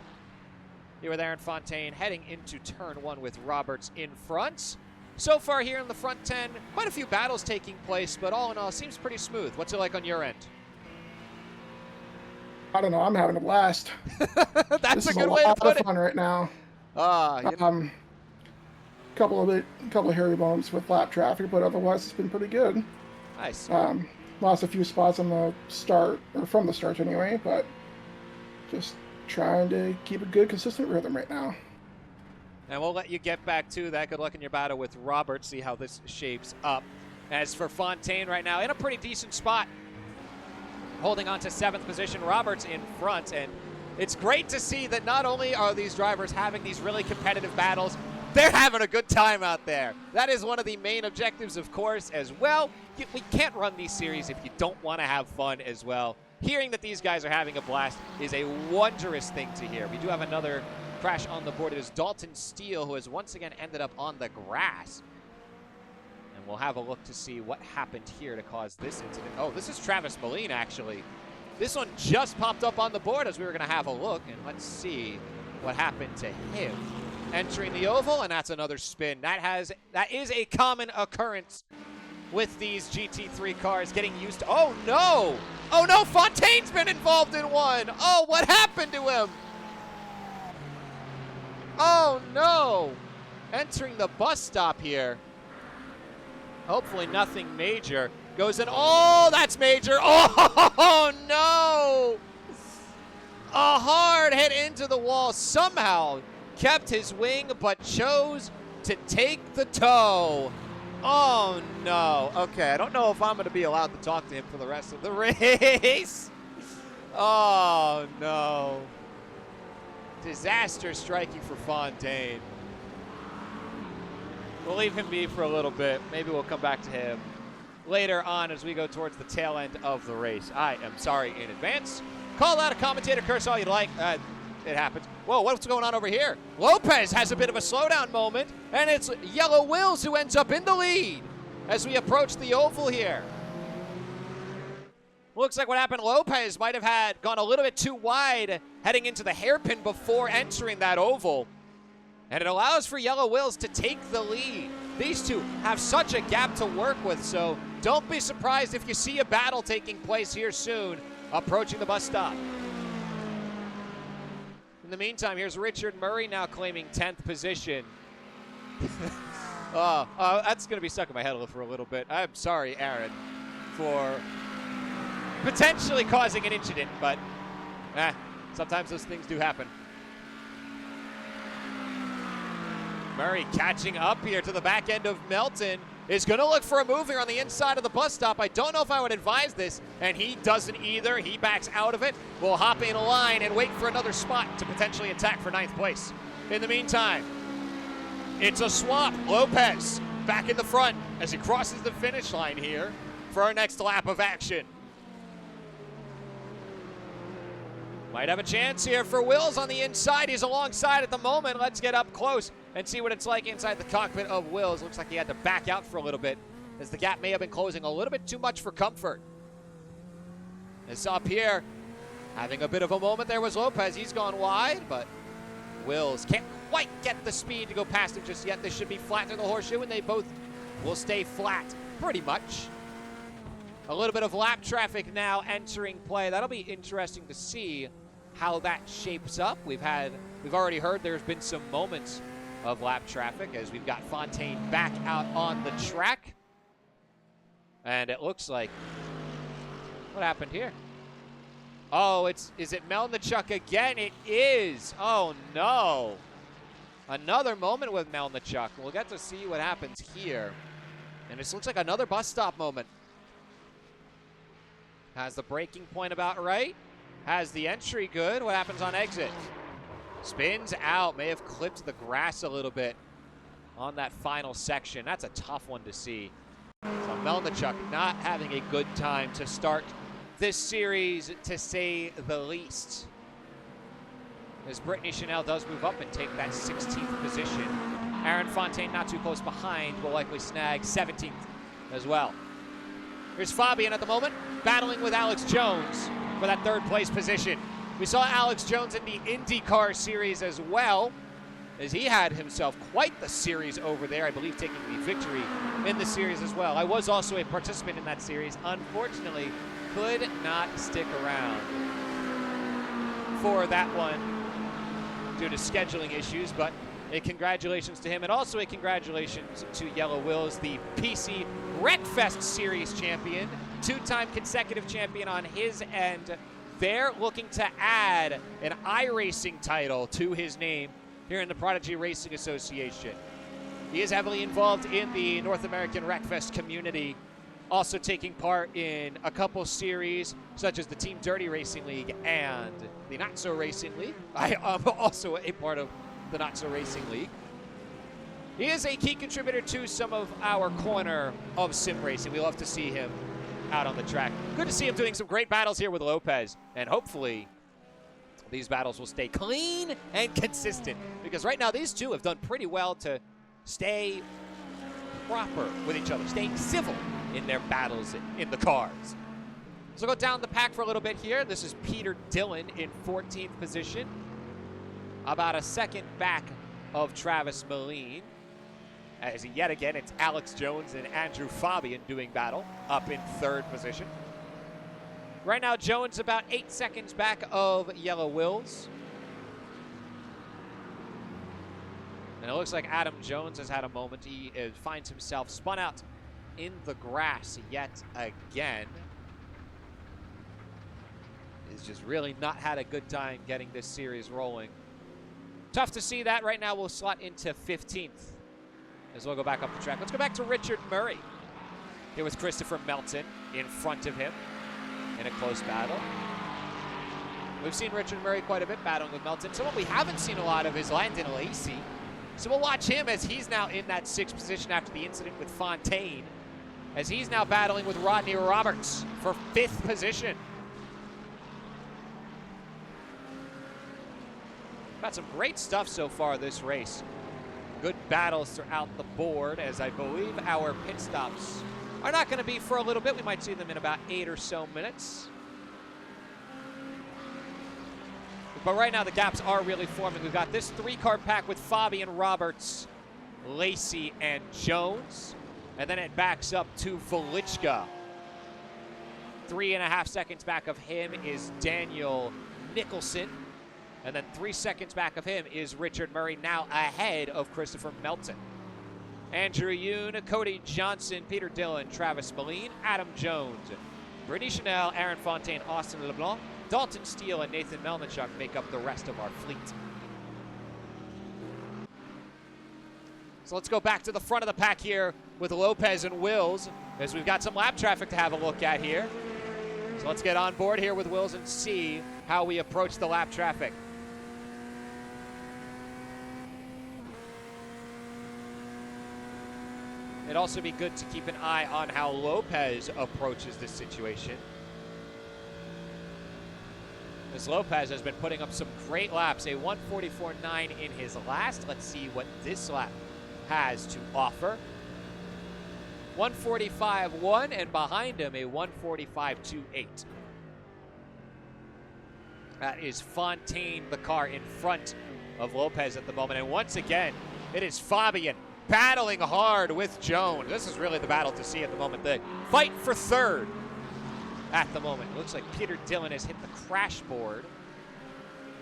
Here with Aaron Fontaine heading into turn 1 with Roberts in front. So far here in the front 10, quite a few battles taking place, but all in all, seems pretty smooth. What's it like on your end? I don't know. I'm having a blast. That's a good way to put it. This is a lot of fun right now. Couple of hairy bumps with lap traffic, but otherwise it's been pretty good. Nice. Lost a few spots on the start, or from the start anyway, but just trying to keep a good, consistent rhythm right now. And we'll let you get back to that. Good luck in your battle with Robert. See how this shapes up. As for Fontaine right now, in a pretty decent spot. Holding on to 7th position. Roberts in front. And it's great to see that not only are these drivers having these really competitive battles, they're having a good time out there. That is one of the main objectives, of course, as well. We can't run these series if you don't want to have fun as well. Hearing that these guys are having a blast is a wondrous thing to hear. We do have another crash on the board. It is Dalton Steele, who has once again ended up on the grass. And we'll have a look to see what happened here to cause this incident. Oh, this is Travis Moline, actually. This one just popped up on the board as we were going to have a look, and let's see what happened to him. Entering the oval, and that's another spin. That is a common occurrence with these GT3 cars, getting used to. Oh no! Oh no! Fontaine's been involved in one. Oh, what happened to him? Oh no! Entering the bus stop here. Hopefully nothing major. Goes in. Oh, that's major. Oh no! A hard hit into the wall. Somehow kept his wing, but chose to take the toe. Oh no. Okay, I don't know if I'm going to be allowed to talk to him for the rest of the race. Oh no. Disaster striking for Fontaine. We'll leave him be for a little bit. Maybe we'll come back to him later on as we go towards the tail end of the race. I am sorry in advance. Call out a commentator, curse all you'd like. It happens. Whoa, what's going on over here? Lopez has a bit of a slowdown moment, and it's Yellow Wills who ends up in the lead as we approach the oval here. Looks like what happened, Lopez might have gone a little bit too wide heading into the hairpin before entering that oval. And it allows for Yellow Wills to take the lead. These two have such a gap to work with, so don't be surprised if you see a battle taking place here soon, approaching the bus stop. In the meantime, here's Richard Murray now claiming 10th position. That's going to be stuck in my head for a little bit. I'm sorry, Aaron, for potentially causing an incident, but sometimes those things do happen. Murray catching up here to the back end of Melton. is going to look for a move here on the inside of the bus stop. I don't know if I would advise this, and he doesn't either. He backs out of it. We'll hop in a line and wait for another spot to potentially attack for 9th place. In the meantime, it's a swap. Lopez back in the front as he crosses the finish line here for our next lap of action. Might have a chance here for Wills on the inside. He's alongside at the moment. Let's get up close and see what it's like inside the cockpit of Wills. Looks like he had to back out for a little bit as the gap may have been closing a little bit too much for comfort. It's up here. Having a bit of a moment there was Lopez. He's gone wide, but Wills can't quite get the speed to go past him just yet. This should be flat through the horseshoe, and they both will stay flat pretty much. A little bit of lap traffic now entering play. That'll be interesting to see how that shapes up. We've already heard there's been some moments of lap traffic as we've got Fontaine back out on the track. And it looks like, what happened here? Oh, is it Melnichuk again? It is. Oh no. Another moment with Melnichuk. We'll get to see what happens here. And this looks like another bus stop moment. Has the braking point about right. Has the entry good. What happens on exit? Spins out. May have clipped the grass a little bit on that final section. That's a tough one to see. So Melnichuk not having a good time to start this series, to say the least. As Brittany Chanel does move up and take that 16th position. Aaron Fontaine not too close behind, will likely snag 17th as well. Here's Fabian at the moment, battling with Alex Jones for that 3rd place position. We saw Alex Jones in the IndyCar series as well, as he had himself quite the series over there, I believe taking the victory in the series as well. I was also a participant in that series. Unfortunately, could not stick around for that one due to scheduling issues, but a congratulations to him, and also a congratulations to Yellow Wills, the PC Wreckfest Series champion, 2-time consecutive champion on his end. They're looking to add an iRacing title to his name here in the Prodigy Racing Association. He is heavily involved in the North American Wreckfest community, also taking part in a couple series, such as the Team Dirty Racing League and the Not So Racing League. I am also a part of the Not So Racing League. He is a key contributor to some of our corner of sim racing. We love to see him out on the track. Good to see him doing some great battles here with Lopez, and hopefully these battles will stay clean and consistent, because right now these two have done pretty well to stay proper with each other, staying civil in their battles in the cars. So go down the pack for a little bit here. This is Peter Dillon in 14th position, about a second back of Travis Moline. As yet again, it's Alex Jones and Andrew Fabian doing battle, up in 3rd position. Right now, Jones about 8 seconds back of Yellow Wills. And it looks like Adam Jones has had a moment. He finds himself spun out in the grass yet again. He's just really not had a good time getting this series rolling. Tough to see that. Right now we'll slot into 15th as we'll go back up the track. Let's go back to Richard Murray. Here with Christopher Melton in front of him in a close battle. We've seen Richard Murray quite a bit battling with Melton. Someone we haven't seen a lot of is Landon Lacey. So we'll watch him as he's now in that 6th position after the incident with Fontaine, as he's now battling with Rodney Roberts for 5th position. Got some great stuff so far this race. Good battles throughout the board, as I believe our pit stops are not going to be for a little bit. We might see them in about 8 or so minutes. But right now the gaps are really forming. We've got this 3-car pack with Fabian, Roberts, Lacey, and Jones. And then it backs up to Velichka. 3.5 seconds back of him is Daniel Nicholson. And then 3 seconds back of him is Richard Murray, now ahead of Christopher Melton. Andrew Yoon, Cody Johnson, Peter Dillon, Travis Moline, Adam Jones, Brittany Chanel, Aaron Fontaine, Austin LeBlanc, Dalton Steele, and Nathan Melnichuk make up the rest of our fleet. So let's go back to the front of the pack here with Lopez and Wills, as we've got some lap traffic to have a look at here. So let's get on board here with Wills and see how we approach the lap traffic. It'd also be good to keep an eye on how Lopez approaches this situation, as Lopez has been putting up some great laps, a 1:44.9 in his last. Let's see what this lap has to offer. 1:45.1, and behind him a 1:45.28. That is Fontaine, the car in front of Lopez at the moment. And once again, it is Fabian battling hard with Jones. This is really the battle to see at the moment. The fight for third at the moment. It looks like Peter Dillon has hit the crash board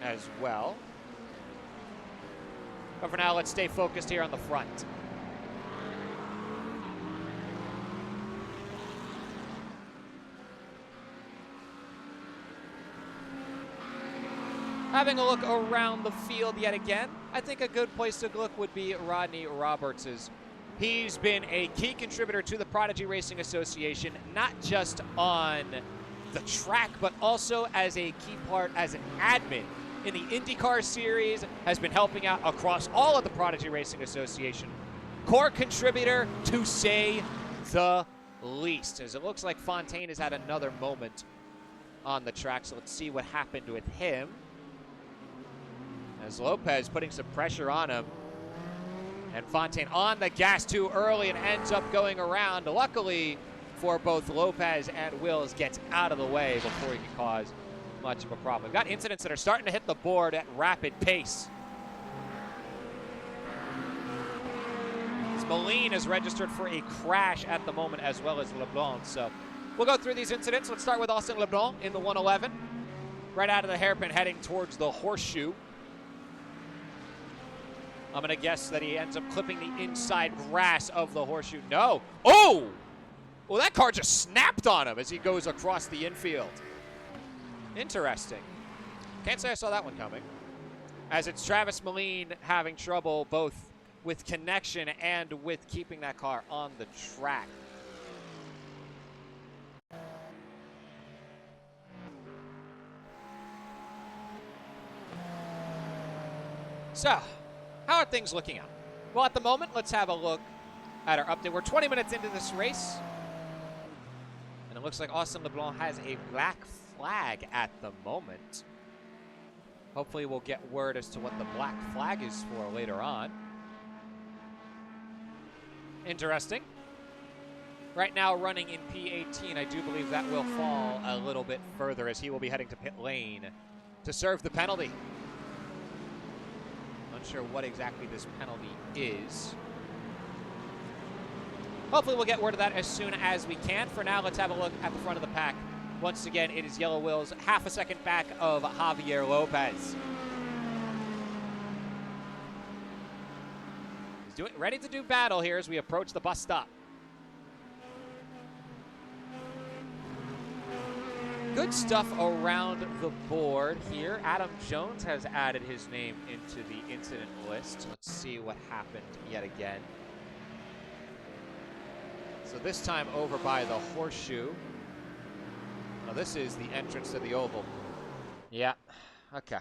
as well. But for now, let's stay focused here on the front. Having a look around the field yet again, I think a good place to look would be Rodney Roberts'. He's been a key contributor to the Prodigy Racing Association, not just on the track, but also as a key part as an admin in the IndyCar series, has been helping out across all of the Prodigy Racing Association. Core contributor, to say the least, as it looks like Fontaine has had another moment on the track, so let's see what happened with him. As Lopez putting some pressure on him. And Fontaine on the gas too early and ends up going around. Luckily for both Lopez and Wills, gets out of the way before he can cause much of a problem. We've got incidents that are starting to hit the board at rapid pace. As Moline is registered for a crash at the moment, as well as LeBlanc. So we'll go through these incidents. Let's start with Austin LeBlanc in the 111. Right out of the hairpin, heading towards the horseshoe. I'm going to guess that he ends up clipping the inside grass of the horseshoe. No. Oh! Well, that car just snapped on him as he goes across the infield. Interesting. Can't say I saw that one coming. As it's Travis Moline having trouble both with connection and with keeping that car on the track. So, how are things looking out? Well, at the moment, let's have a look at our update. We're 20 minutes into this race. And it looks like Austin LeBlanc has a black flag at the moment. Hopefully we'll get word as to what the black flag is for later on. Interesting. Right now running in P18, I do believe that will fall a little bit further as he will be heading to pit lane to serve the penalty. Unsure what exactly this penalty is. Hopefully we'll get word of that as soon as we can. For now, let's have a look at the front of the pack. Once again, it is Yellow Wills, half a second back of Javier Lopez. He's ready to do battle here as we approach the bus stop. Good stuff around the board here. Adam Jones has added his name into the incident list. Let's see what happened yet again. So this time over by the horseshoe. Now this is the entrance to the oval. Yeah, okay.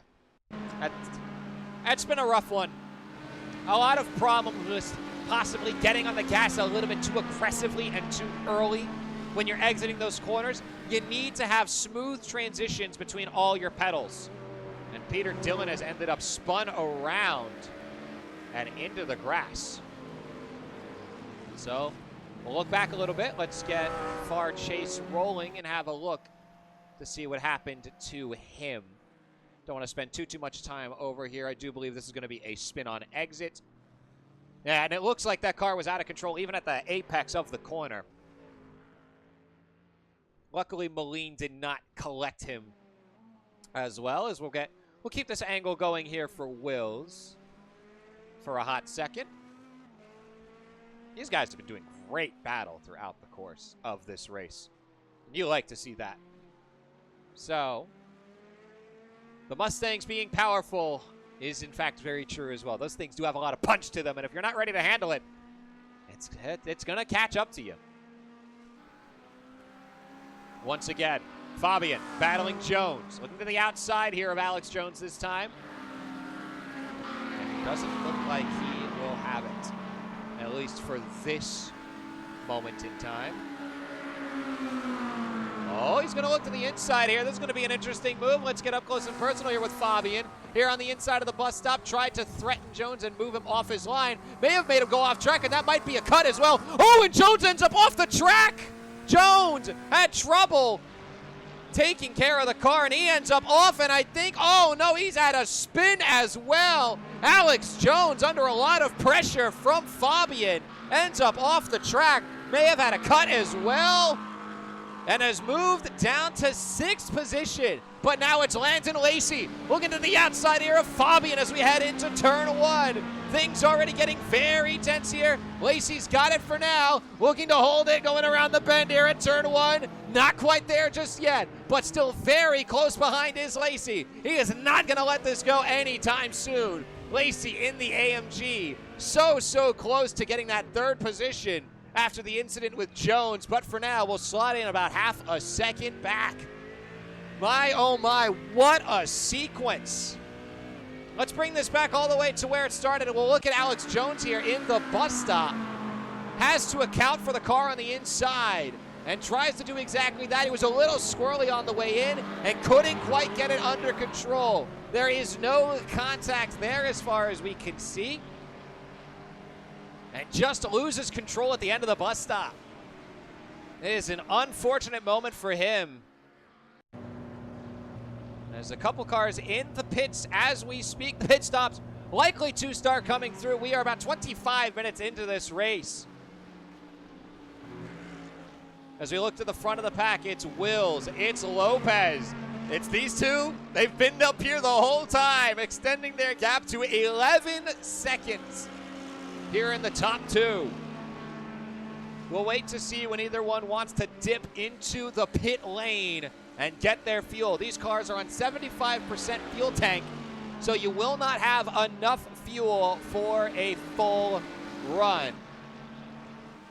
That's been a rough one. A lot of problems with possibly getting on the gas a little bit too aggressively and too early when you're exiting those corners. You need to have smooth transitions between all your pedals. And Peter Dillon has ended up spun around and into the grass. So we'll look back a little bit. Let's get Far Chase rolling and have a look to see what happened to him. Don't want to spend too much time over here. I do believe this is going to be a spin-on exit. Yeah, and it looks like that car was out of control even at the apex of the corner. Luckily, Moline did not collect him as well, as we'll keep this angle going here for Wills for a hot second. These guys have been doing great battle throughout the course of this race. You like to see that. So, the Mustangs being powerful is in fact very true as well. Those things do have a lot of punch to them, and if you're not ready to handle it, it's going to catch up to you. Once again, Fabian battling Jones. Looking to the outside here of Alex Jones this time. And it doesn't look like he will have it, at least for this moment in time. Oh, he's going to look to the inside here. This is going to be an interesting move. Let's get up close and personal here with Fabian. Here on the inside of the bus stop, tried to threaten Jones and move him off his line. May have made him go off track, and that might be a cut as well. Oh, and Jones ends up off the track. Jones had trouble taking care of the car, and he ends up off, and I think, oh no, he's had a spin as well. Alex Jones, under a lot of pressure from Fabian, ends up off the track. May have had a cut as well, and has moved down to 6th position. But now it's Landon Lacey looking to the outside here of Fabian as we head into turn 1. Things already getting very tense here. Lacey's got it for now, looking to hold it, going around the bend here at turn 1. Not quite there just yet, but still very close behind is Lacey. He is not going to let this go anytime soon. Lacey in the AMG, so close to getting that 3rd position after the incident with Jones, but for now, we'll slide in about half a second back. My, oh my, what a sequence. Let's bring this back all the way to where it started, and we'll look at Alex Jones here in the bus stop. Has to account for the car on the inside, and tries to do exactly that. He was a little squirrely on the way in, and couldn't quite get it under control. There is no contact there as far as we can see. And just loses control at the end of the bus stop. It is an unfortunate moment for him. There's a couple cars in the pits as we speak. The pit stops likely to start coming through. We are about 25 minutes into this race. As we look to the front of the pack, it's Wills, it's Lopez. It's these two. They've been up here the whole time, extending their gap to 11 seconds. Here in the top 2. We'll wait to see when either one wants to dip into the pit lane and get their fuel. These cars are on 75% fuel tank, so you will not have enough fuel for a full run.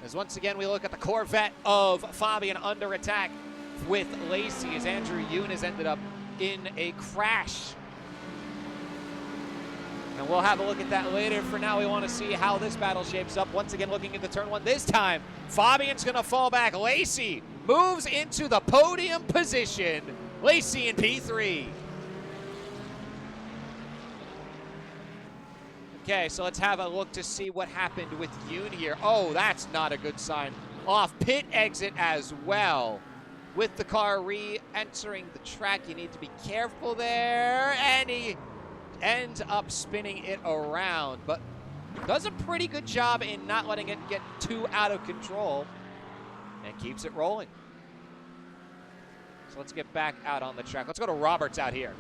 As once again we look at the Corvette of Fabian under attack with Lacey, as Andrew Yoon has ended up in a crash. And we'll have a look at that later. For now, we want to see how this battle shapes up. Once again, looking into turn 1. This time, Fabian's going to fall back. Lacey moves into the podium position. Lacey in P3. Okay, so let's have a look to see what happened with Yoon here. Oh, that's not a good sign. Off pit exit as well. With the car re-entering the track, you need to be careful there. And he ends up spinning it around, but does a pretty good job in not letting it get too out of control and keeps it rolling. So let's get back out on the track. Let's go to Roberts out here.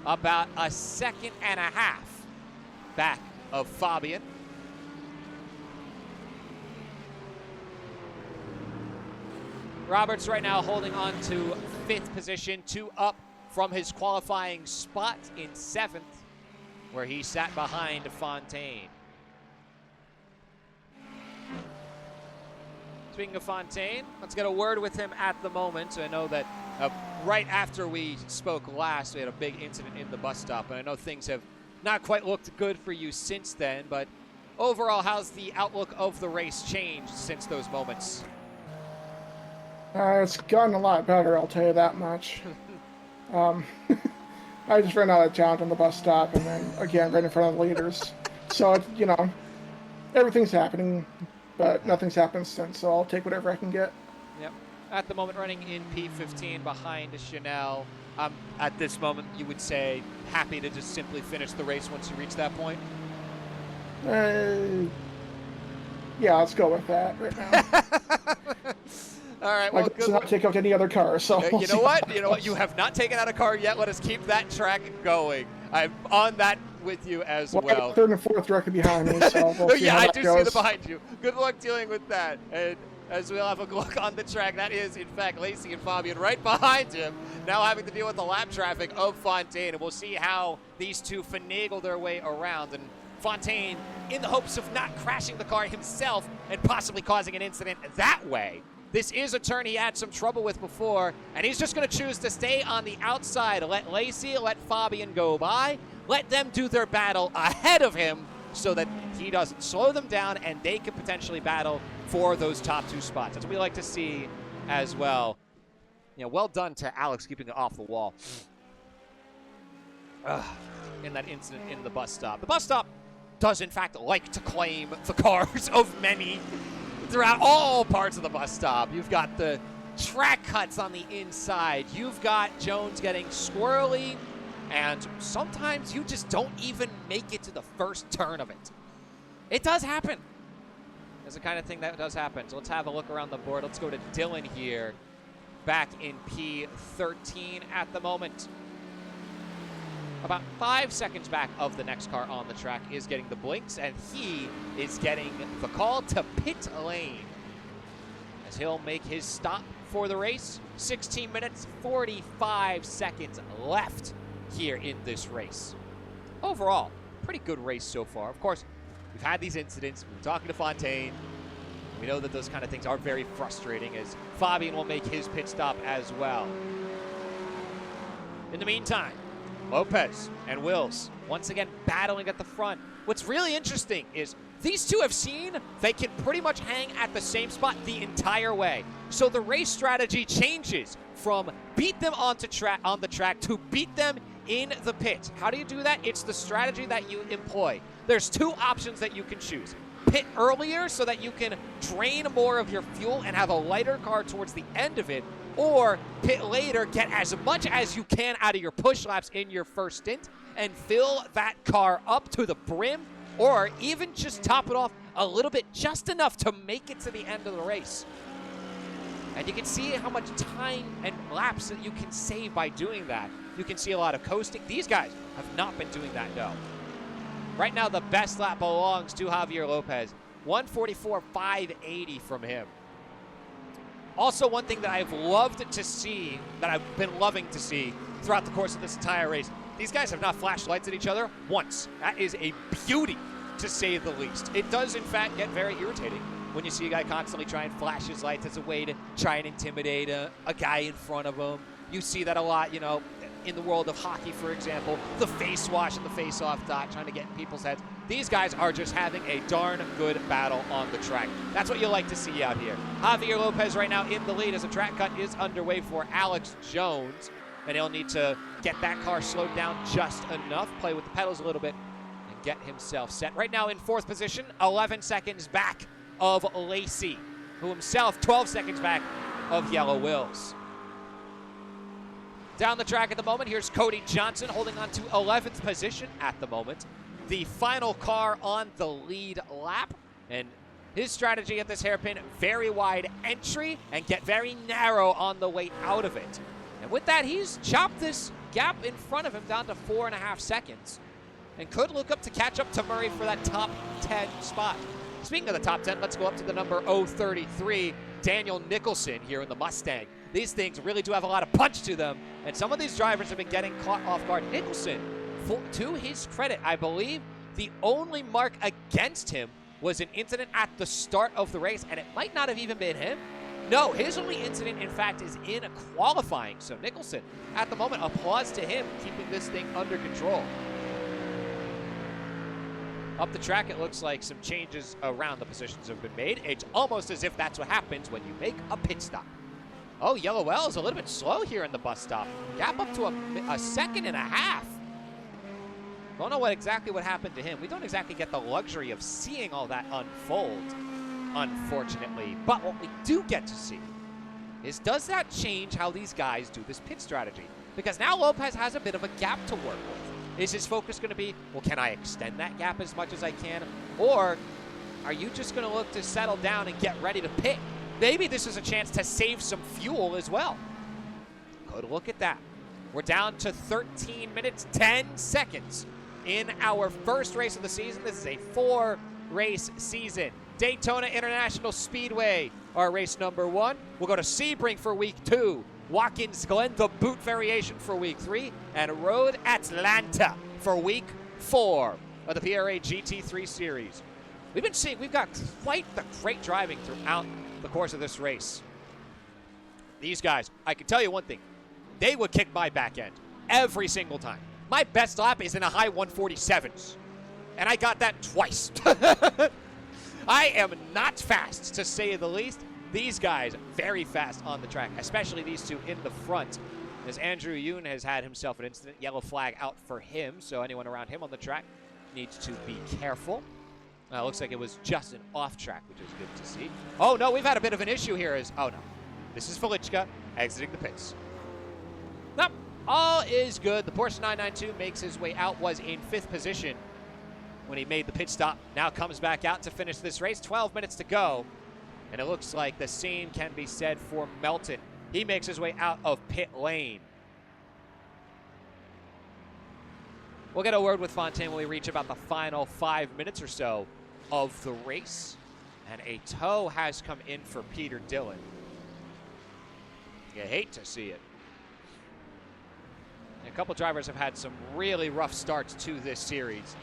About a second and a half back of Fabian. Roberts right now holding on to 5th position, 2 up from his qualifying spot in 7th, where he sat behind Fontaine. Speaking of Fontaine, let's get a word with him at the moment. So I know that right after we spoke last, we had a big incident in the bus stop, and I know things have not quite looked good for you since then, but overall, how's the outlook of the race changed since those moments? It's gotten a lot better, I'll tell you that much. I just ran out of talent on the bus stop, and then again right in front of the leaders. So you know, everything's happening, but nothing's happened since. So I'll take whatever I can get. Yep. At the moment, running in P15 behind Chanel. At this moment, you would say happy to just simply finish the race once you reach that point. Yeah, let's go with that right now. All right, well, good luck. Not take out any other car, so you know what? You know what? You have not taken out a car yet. Let us keep that track going. I'm on that with you as well. Third and fourth directly behind me, so we'll see yeah, how I that do goes. see the behind you. Good luck dealing with that. And as we'll have a look on the track. That is, in fact, Lacey and Fabian right behind him, now having to deal with the lap traffic of Fontaine. And we'll see how these two finagle their way around. And Fontaine, in the hopes of not crashing the car himself and possibly causing an incident that way. This is a turn he had some trouble with before, and he's just going to choose to stay on the outside. Let Lacey, let Fabian go by. Let them do their battle ahead of him so that he doesn't slow them down and they can potentially battle for those top 2 spots. That's what we like to see as well. You know, well done to Alex keeping it off the wall in that incident in the bus stop. The bus stop does, in fact, like to claim the cars of many throughout all parts of the bus stop. You've got the track cuts on the inside. You've got Jones getting squirrely, and sometimes you just don't even make it to the first turn of it. It does happen. It's the kind of thing that does happen. So let's have a look around the board. Let's go to Dylan here, back in P13 at the moment. About 5 seconds back of the next car on the track is getting the blinks, and he is getting the call to pit lane as he'll make his stop for the race. 16 minutes, 45 seconds left here in this race. Overall, pretty good race so far. Of course, we've had these incidents. We've been talking to Fontaine. We know that those kind of things are very frustrating, as Fabian will make his pit stop as well. In the meantime, Lopez and Wills once again battling at the front. What's really interesting is these two have seen they can pretty much hang at the same spot the entire way. So the race strategy changes from beat them on the track to beat them in the pit. How do you do that? It's the strategy that you employ. There's 2 options that you can choose. Pit earlier so that you can drain more of your fuel and have a lighter car towards the end of it, or pit later, get as much as you can out of your push laps in your first stint and fill that car up to the brim, or even just top it off a little bit, just enough to make it to the end of the race. And you can see how much time and laps that you can save by doing that. You can see a lot of coasting. These guys have not been doing that, no. Right now, the best lap belongs to Javier Lopez. 144.580 from him. Also, one thing that I've loved to see, that I've been loving to see throughout the course of this entire race, these guys have not flashed lights at each other once. That is a beauty, to say the least. It does, in fact, get very irritating when you see a guy constantly try and flash his lights as a way to try and intimidate a guy in front of him. You see that a lot, you know, in the world of hockey, for example, the face wash and the face-off dot, trying to get in people's heads. These guys are just having a darn good battle on the track. That's what you like to see out here. Javier Lopez right now in the lead as a track cut is underway for Alex Jones, and he'll need to get that car slowed down just enough, play with the pedals a little bit, and get himself set. Right now in 4th position, 11 seconds back of Lacey, who himself 12 seconds back of Yellow Wills. Down the track at the moment, here's Cody Johnson holding on to 11th position at the moment. The final car on the lead lap. And his strategy at this hairpin, very wide entry and get very narrow on the way out of it. And with that, he's chopped this gap in front of him down to 4.5 seconds. And could look up to catch up to Murray for that top 10 spot. Speaking of the top 10, let's go up to the number 033, Daniel Nicholson here in the Mustang. These things really do have a lot of punch to them, and some of these drivers have been getting caught off guard. Nicholson, to his credit, I believe the only mark against him was an incident at the start of the race, and it might not have even been him. No, his only incident, in fact, is in qualifying. So Nicholson, at the moment, applause to him, keeping this thing under control. Up the track, it looks like some changes around the positions have been made. It's almost as if that's what happens when you make a pit stop. Oh, Yellow Well is a little bit slow here in the bus stop. Gap up to a second and a half. Don't know exactly what happened to him. We don't exactly get the luxury of seeing all that unfold, unfortunately. But what we do get to see is, does that change how these guys do this pit strategy? Because now Lopez has a bit of a gap to work with. Is his focus going to be, well, can I extend that gap as much as I can? Or are you just going to look to settle down and get ready to pit? Maybe this is a chance to save some fuel as well. Could look at that. We're down to 13 minutes, 10 seconds in our first race of the season. This is a 4-race season. Daytona International Speedway our race number 1. We'll go to Sebring for week 2. Watkins Glen, the boot variation for week 3. And Road Atlanta for week 4 of the PRA GT3 series. We've got quite the great driving throughout the course of this race. These guys, I can tell you one thing. They would kick my back end every single time. My best lap is in a high 147s. And I got that twice. I am not fast, to say the least. These guys, very fast on the track, especially these two in the front. As Andrew Yoon has had himself an incident, yellow flag out for him, so anyone around him on the track needs to be careful. Looks like it was just an off track, which is good to see. Oh, no, we've had a bit of an issue here. Oh, no. This is Felichka exiting the pits. Nope, all is good. The Porsche 992 makes his way out, was in 5th position when he made the pit stop. Now comes back out to finish this race. 12 minutes to go. And it looks like the same can be said for Melton. He makes his way out of pit lane. We'll get a word with Fontaine when we reach about the final 5 minutes or so of the race. And a tow has come in for Peter Dillon. You hate to see it. A couple drivers have had some really rough starts to this series.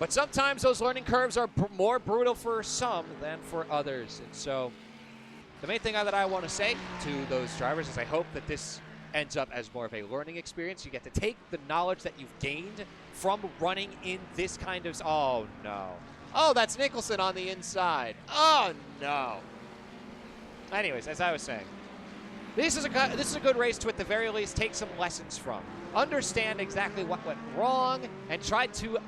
But sometimes those learning curves are more brutal for some than for others. And so the main thing that I want to say to those drivers is I hope that this ends up as more of a learning experience. You get to take the knowledge that you've gained from running in this kind of... Oh, no. Oh, that's Nicholson on the inside. Oh, no. Anyways, as I was saying, this is a good race to, at the very least, take some lessons from. Understand exactly what went wrong and try to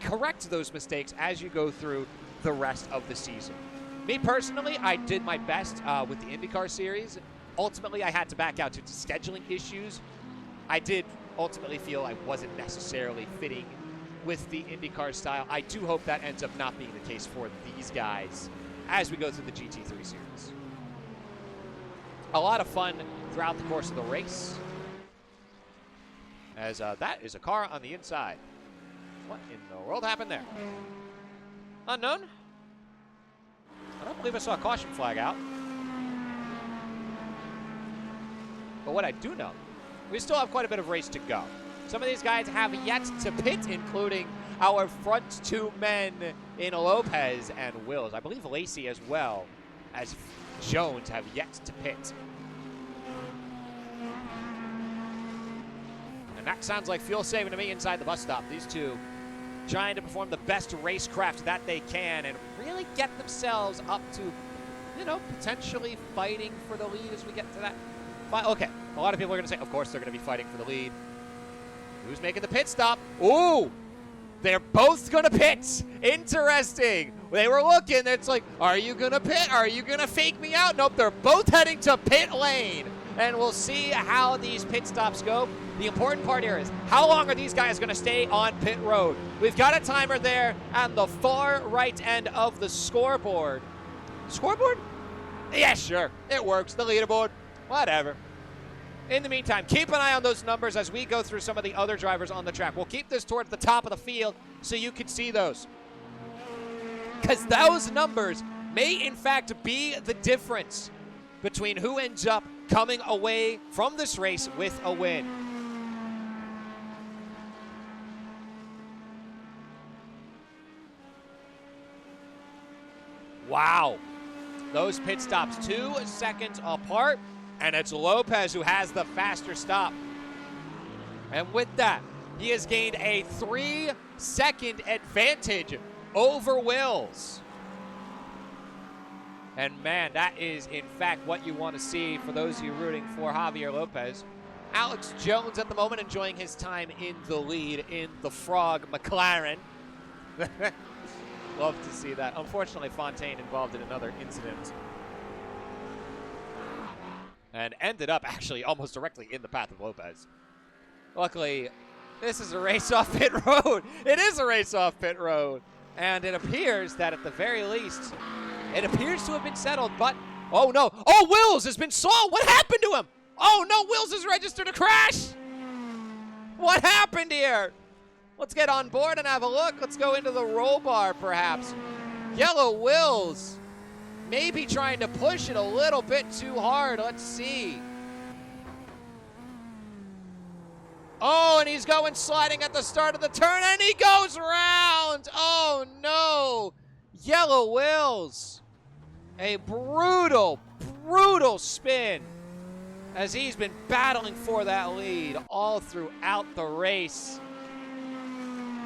correct those mistakes as you go through the rest of the season. Me personally, I did my best with the IndyCar series. Ultimately, I had to back out due to scheduling issues. I did ultimately feel I wasn't necessarily fitting with the IndyCar style. I do hope that ends up not being the case for these guys as we go through the GT3 series. A lot of fun throughout the course of the race. As that is a car on the inside. What in the world happened there? Unknown? I don't believe I saw a caution flag out. But what I do know, we still have quite a bit of race to go. Some of these guys have yet to pit, including our front 2 men in Lopez and Wills. I believe Lacey as well as Jones have yet to pit. And that sounds like fuel saving to me inside the bus stop. These two trying to perform the best racecraft that they can and really get themselves up to, you know, potentially fighting for the lead as we get to that. Okay, a lot of people are going to say, of course, they're going to be fighting for the lead. Who's making the pit stop? Ooh, they're both going to pit. Interesting. They were looking. It's like, are you going to pit? Are you going to fake me out? Nope, they're both heading to pit lane. And we'll see how these pit stops go. The important part here is how long are these guys going to stay on pit road? We've got a timer there on the far right end of the scoreboard. Scoreboard? Yeah, sure. It works. The leaderboard. Whatever. In the meantime, keep an eye on those numbers as we go through some of the other drivers on the track. We'll keep this towards the top of the field so you can see those. Because those numbers may, in fact, be the difference between who ends up coming away from this race with a win. Wow. Those pit stops 2 seconds apart, and it's Lopez who has the faster stop. And with that, he has gained a 3-second advantage over Wills. And man, that is in fact what you want to see for those of you rooting for Javier Lopez. Alex Jones at the moment enjoying his time in the lead in the Frog McLaren. Love to see that. Unfortunately, Fontaine involved in another incident. And ended up actually almost directly in the path of Lopez. Luckily, this is a race off pit road. It is a race off pit road. And it appears that at the very least, it appears to have been settled, but, oh no. Oh, Wills has been sold. What happened to him? Oh no, Wills is registered a crash. What happened here? Let's get on board and have a look. Let's go into the roll bar, perhaps. Yellow Wills Maybe trying to push it a little bit too hard. Let's see. Oh, and he's going sliding at the start of the turn, and he goes around. Oh, no. Yellow Wills. A brutal, brutal spin as he's been battling for that lead all throughout the race.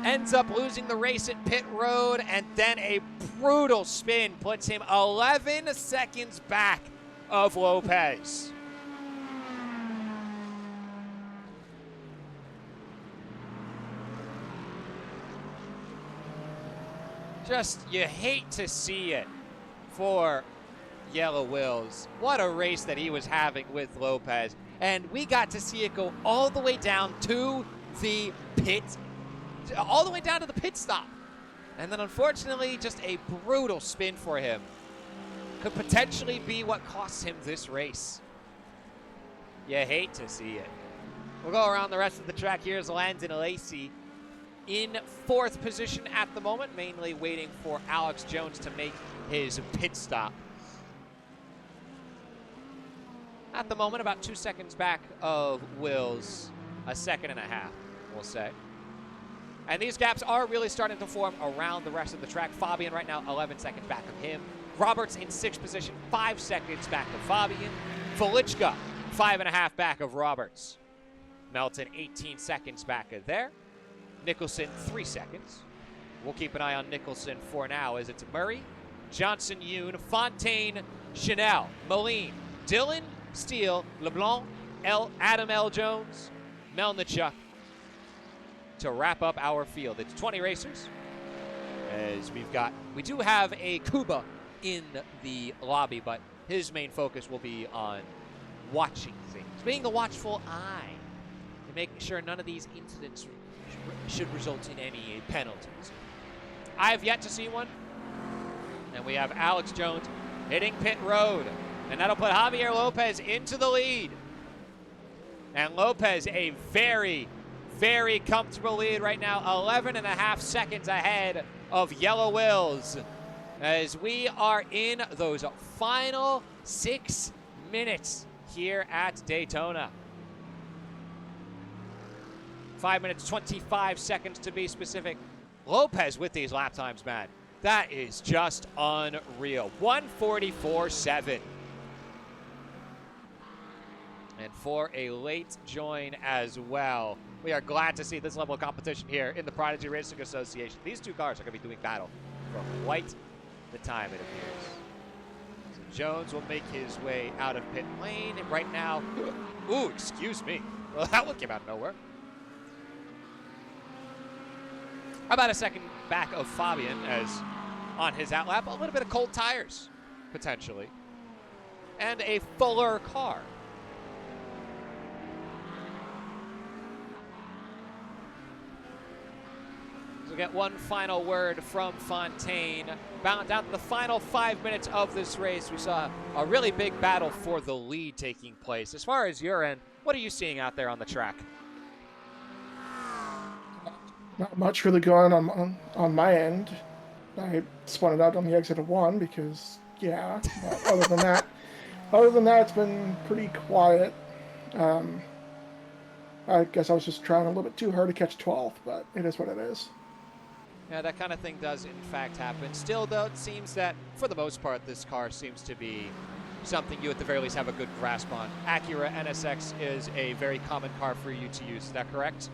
Ends up losing the race at pit road, and then a brutal spin puts him 11 seconds back of Lopez. Just, you hate to see it for Yellow Wills. What a race that he was having with Lopez. And we got to see it go all the way down to the pit, all the way down to the pit stop. And then unfortunately, just a brutal spin for him. Could potentially be what costs him this race. You hate to see it. We'll go around the rest of the track. Here's Landon Lacey in 4th position at the moment, mainly waiting for Alex Jones to make his pit stop. At the moment, about 2 seconds back of Wills, a second and a half, we'll say. And these gaps are really starting to form around the rest of the track. Fabian right now 11 seconds back of him. Roberts in 6th position, 5 seconds back of Fabian. Velichka, 5.5 back of Roberts. Melton 18 seconds back of there. Nicholson 3 seconds. We'll keep an eye on Nicholson for now as it's Murray, Johnson, Yoon, Fontaine, Chanel, Moline, Dillon, Steele, LeBlanc, Adam L. Jones, Melnichuk to wrap up our field. It's 20 racers as we do have a Kuba in the lobby, but his main focus will be on watching things, being the watchful eye, and making sure none of these incidents should result in any penalties. I have yet to see one. And we have Alex Jones hitting pit road. And that'll put Javier Lopez into the lead. And Lopez a very, very comfortable lead right now. 11.5 seconds ahead of Yellow Wills. As we are in those final 6 minutes here at Daytona. 5 minutes, 25 seconds to be specific. Lopez with these lap times, man. That is just unreal. 1:44.7. And for a late join as well. We are glad to see this level of competition here in the Prodigy Racing Association. These two cars are going to be doing battle for quite the time, it appears. So Jones will make his way out of pit lane right now. Ooh, excuse me. Well, that one came out of nowhere. About a second back of Fabian as on his outlap, a little bit of cold tires, potentially, and a fuller car. So we'll get one final word from Fontaine. Down to the final 5 minutes of this race, we saw a really big battle for the lead taking place. As far as your end, what are you seeing out there on the track? Not much really going on my end. I spun it out on the exit of 1 because, yeah. Other than that, it's been pretty quiet. I guess I was just trying a little bit too hard to catch 12th, but it is what it is. Yeah, that kind of thing does in fact happen. Still, though, it seems that for the most part, this car seems to be something you at the very least have a good grasp on. Acura NSX is a very common car for you to use. Is that correct?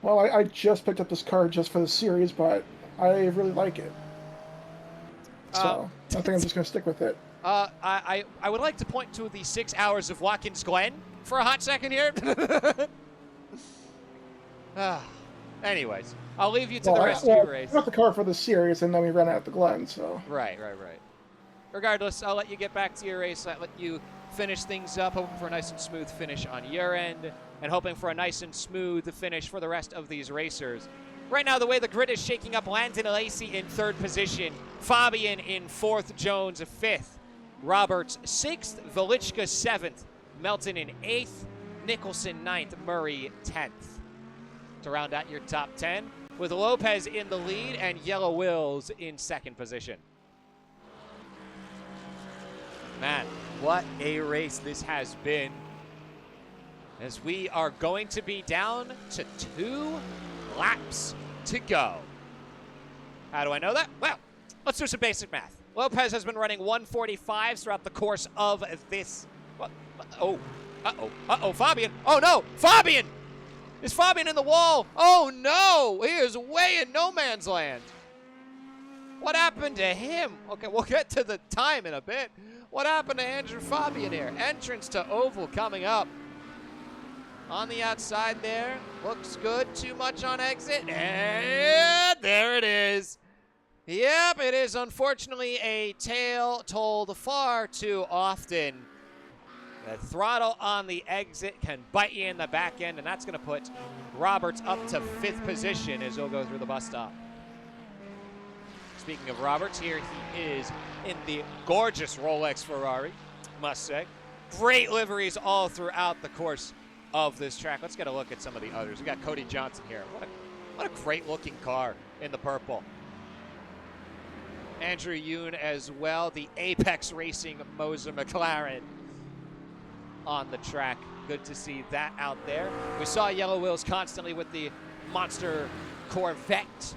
Well, I just picked up this car just for the series, but I really like it. So I think I'm just going to stick with it. I would like to point to the 6 hours of Watkins Glen for a hot second here. Anyways, I'll leave you to the rest of your race. I got the car for the series, and then we ran out the Glen, so... Right. Regardless, I'll let you get back to your race. I'll let you finish things up, hoping for a nice and smooth finish on your end, and hoping for a nice and smooth finish for the rest of these racers. Right now, the way the grid is shaking up, Landon Lacey in 3rd position, Fabian in 4th, Jones 5th, Roberts 6th, Velichka 7th, Melton in 8th, Nicholson 9th, Murray 10th. To round out your top 10, with Lopez in the lead and Yellow Wills in 2nd position. Man, what a race this has been. As we are going to be down to 2 laps to go. How do I know that? Well, let's do some basic math. Lopez has been running 145s throughout the course of this. Fabian. Oh no, Fabian! Is Fabian in the wall? Oh no, he is way in no man's land. What happened to him? Okay, we'll get to the time in a bit. What happened to Andrew Fabian here? Entrance to oval coming up. On the outside there, looks good, too much on exit, and there it is. Yep, it is unfortunately a tale told far too often. The throttle on the exit can bite you in the back end, and that's going to put Roberts up to 5th position as he'll go through the bus stop. Speaking of Roberts, here he is in the gorgeous Rolex Ferrari, must say. Great liveries all throughout the course of this track. Let's get a look at some of the others. We got Cody Johnson here. What a great looking car in the purple. Andrew Yoon as well, the Apex Racing Moser McLaren on the track. Good to see that out there. We saw Yellow Wheels constantly with the monster Corvette.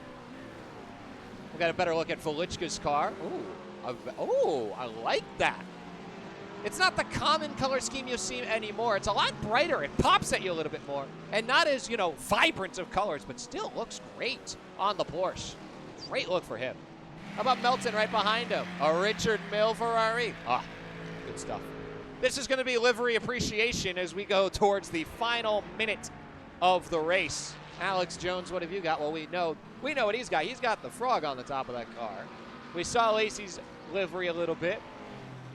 We got a better look at Velichka's car. Ooh, I like that. It's not the common color scheme you see anymore. It's a lot brighter. It pops at you a little bit more. And not as, vibrant of colors, but still looks great on the Porsche. Great look for him. How about Melton right behind him? A Richard Mille Ferrari. Good stuff. This is going to be livery appreciation as we go towards the final minute of the race. Alex Jones, what have you got? Well, we know what he's got. He's got the frog on the top of that car. We saw Lacey's livery a little bit.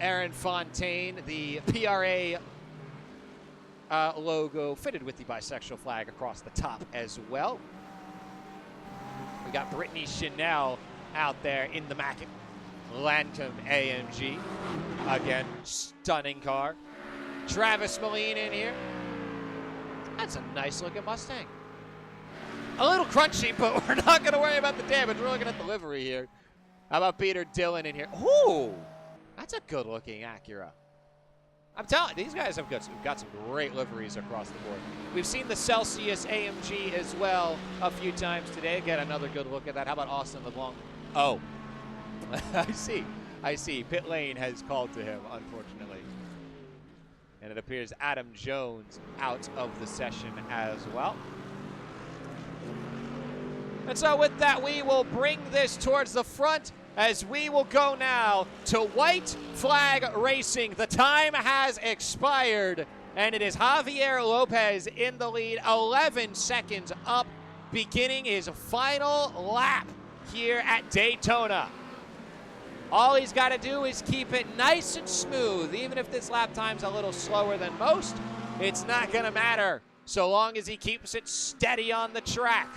Aaron Fontaine, the PRA logo fitted with the bisexual flag across the top as well. We got Brittany Chanel out there in the Mackin Lancome AMG. Again, stunning car. Travis Moline in here. That's a nice looking Mustang. A little crunchy, but we're not going to worry about the damage. We're looking at the livery here. How about Peter Dillon in here? Ooh, that's a good looking Acura. I'm telling you, these guys have got some great liveries across the board. We've seen the Celsius AMG as well a few times today. Get another good look at that. How about Austin LeBlanc? Oh, I see. Pit lane has called to him, unfortunately. And it appears Adam Jones out of the session as well. And so with that, we will bring this towards the front as we will go now to white flag racing. The time has expired, and it is Javier Lopez in the lead, 11 seconds up, beginning his final lap here at Daytona. All he's got to do is keep it nice and smooth. Even if this lap time's a little slower than most, it's not going to matter so long as he keeps it steady on the track.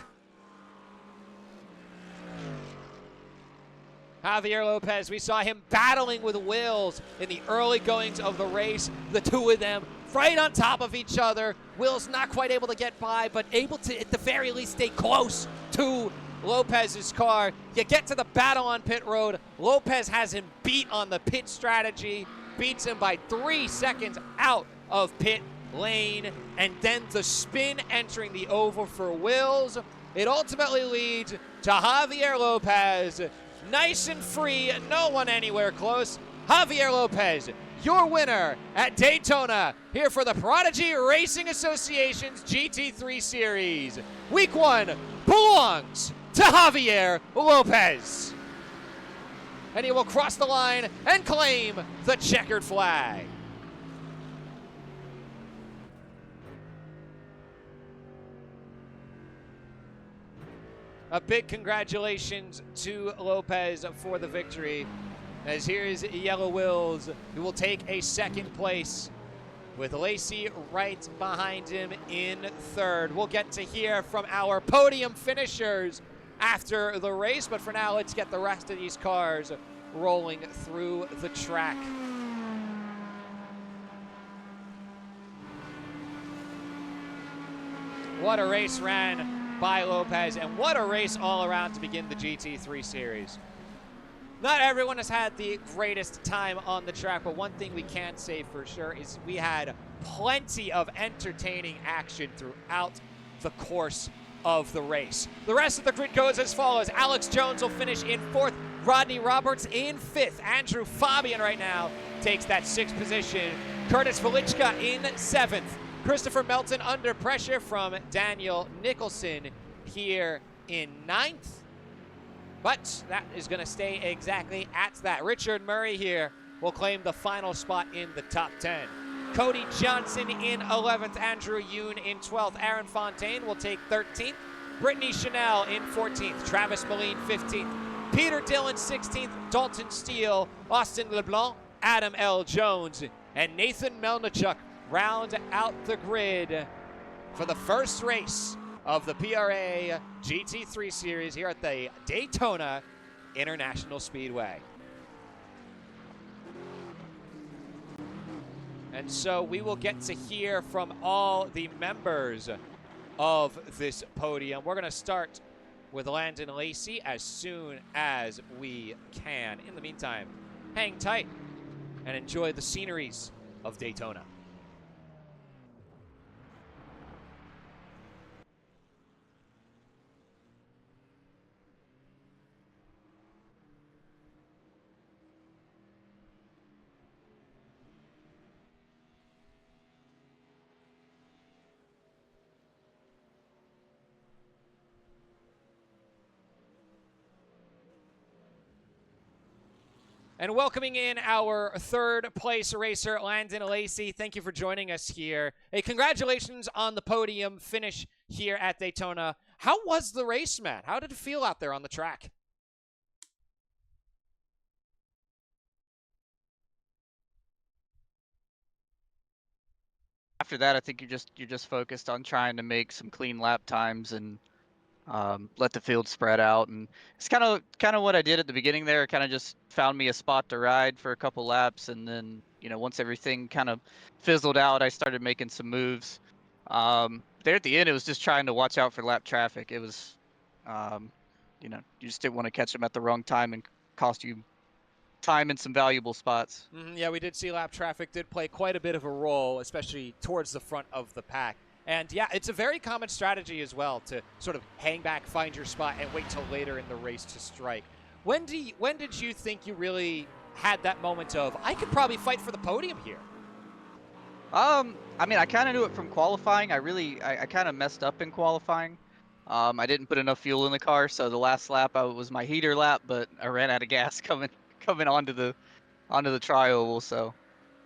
Javier Lopez, we saw him battling with Wills in the early goings of the race. The two of them right on top of each other. Wills not quite able to get by, but able to, at the very least, stay close to Lopez's car. You get to the battle on pit road. Lopez has him beat on the pit strategy, beats him by 3 seconds out of pit lane, and then the spin entering the oval for Wills. It ultimately leads to Javier Lopez, nice and free, no one anywhere close. Javier Lopez, your winner at Daytona, here for the Prodigy Racing Association's GT3 Series. Week 1 belongs to Javier Lopez. And he will cross the line and claim the checkered flag. A big congratulations to Lopez for the victory, as here is Yellow Wills, who will take a second place with Lacey right behind him in third. We'll get to hear from our podium finishers after the race, but for now, let's get the rest of these cars rolling through the track. What a race ran by Lopez, and what a race all around to begin the GT3 Series. Not everyone has had the greatest time on the track, but one thing we can say for sure is we had plenty of entertaining action throughout the course of the race. The rest of the grid goes as follows. Alex Jones will finish in 4th, Rodney Roberts in 5th. Andrew Fabian right now takes that 6th position. Curtis Velichka in 7th. Christopher Melton under pressure from Daniel Nicholson here in 9th. But that is going to stay exactly at that. Richard Murray here will claim the final spot in the top 10. Cody Johnson in 11th, Andrew Yoon in 12th, Aaron Fontaine will take 13th, Brittany Chanel in 14th, Travis Moline 15th, Peter Dillon 16th, Dalton Steele, Austin LeBlanc, Adam L. Jones, and Nathan Melnichuk round out the grid for the first race of the PRA GT3 Series here at the Daytona International Speedway. And so we will get to hear from all the members of this podium. We're going to start with Landon Lacey as soon as we can. In the meantime, hang tight and enjoy the sceneries of Daytona. And welcoming in our 3rd place racer, Landon Lacey. Thank you for joining us here. Hey, congratulations on the podium finish here at Daytona. How was the race, Matt? How did it feel out there on the track? After that, I think you're just focused on trying to make some clean lap times and let the field spread out. And it's kind of what I did at the beginning there. Kind of just found me a spot to ride for a couple laps, and then once everything kind of fizzled out, I started making some moves. There at the end, it was just trying to watch out for lap traffic. It was, you just didn't want to catch them at the wrong time and cost you time in some valuable spots. Yeah, we did see lap traffic did play quite a bit of a role, especially towards the front of the pack. And yeah, it's a very common strategy as well to sort of hang back, find your spot, and wait till later in the race to strike. When did you think you really had that moment of, I could probably fight for the podium here? I mean, I kind of knew it from qualifying. I kind of messed up in qualifying. I didn't put enough fuel in the car, so the last lap was my heater lap, but I ran out of gas coming onto the tri-oval, so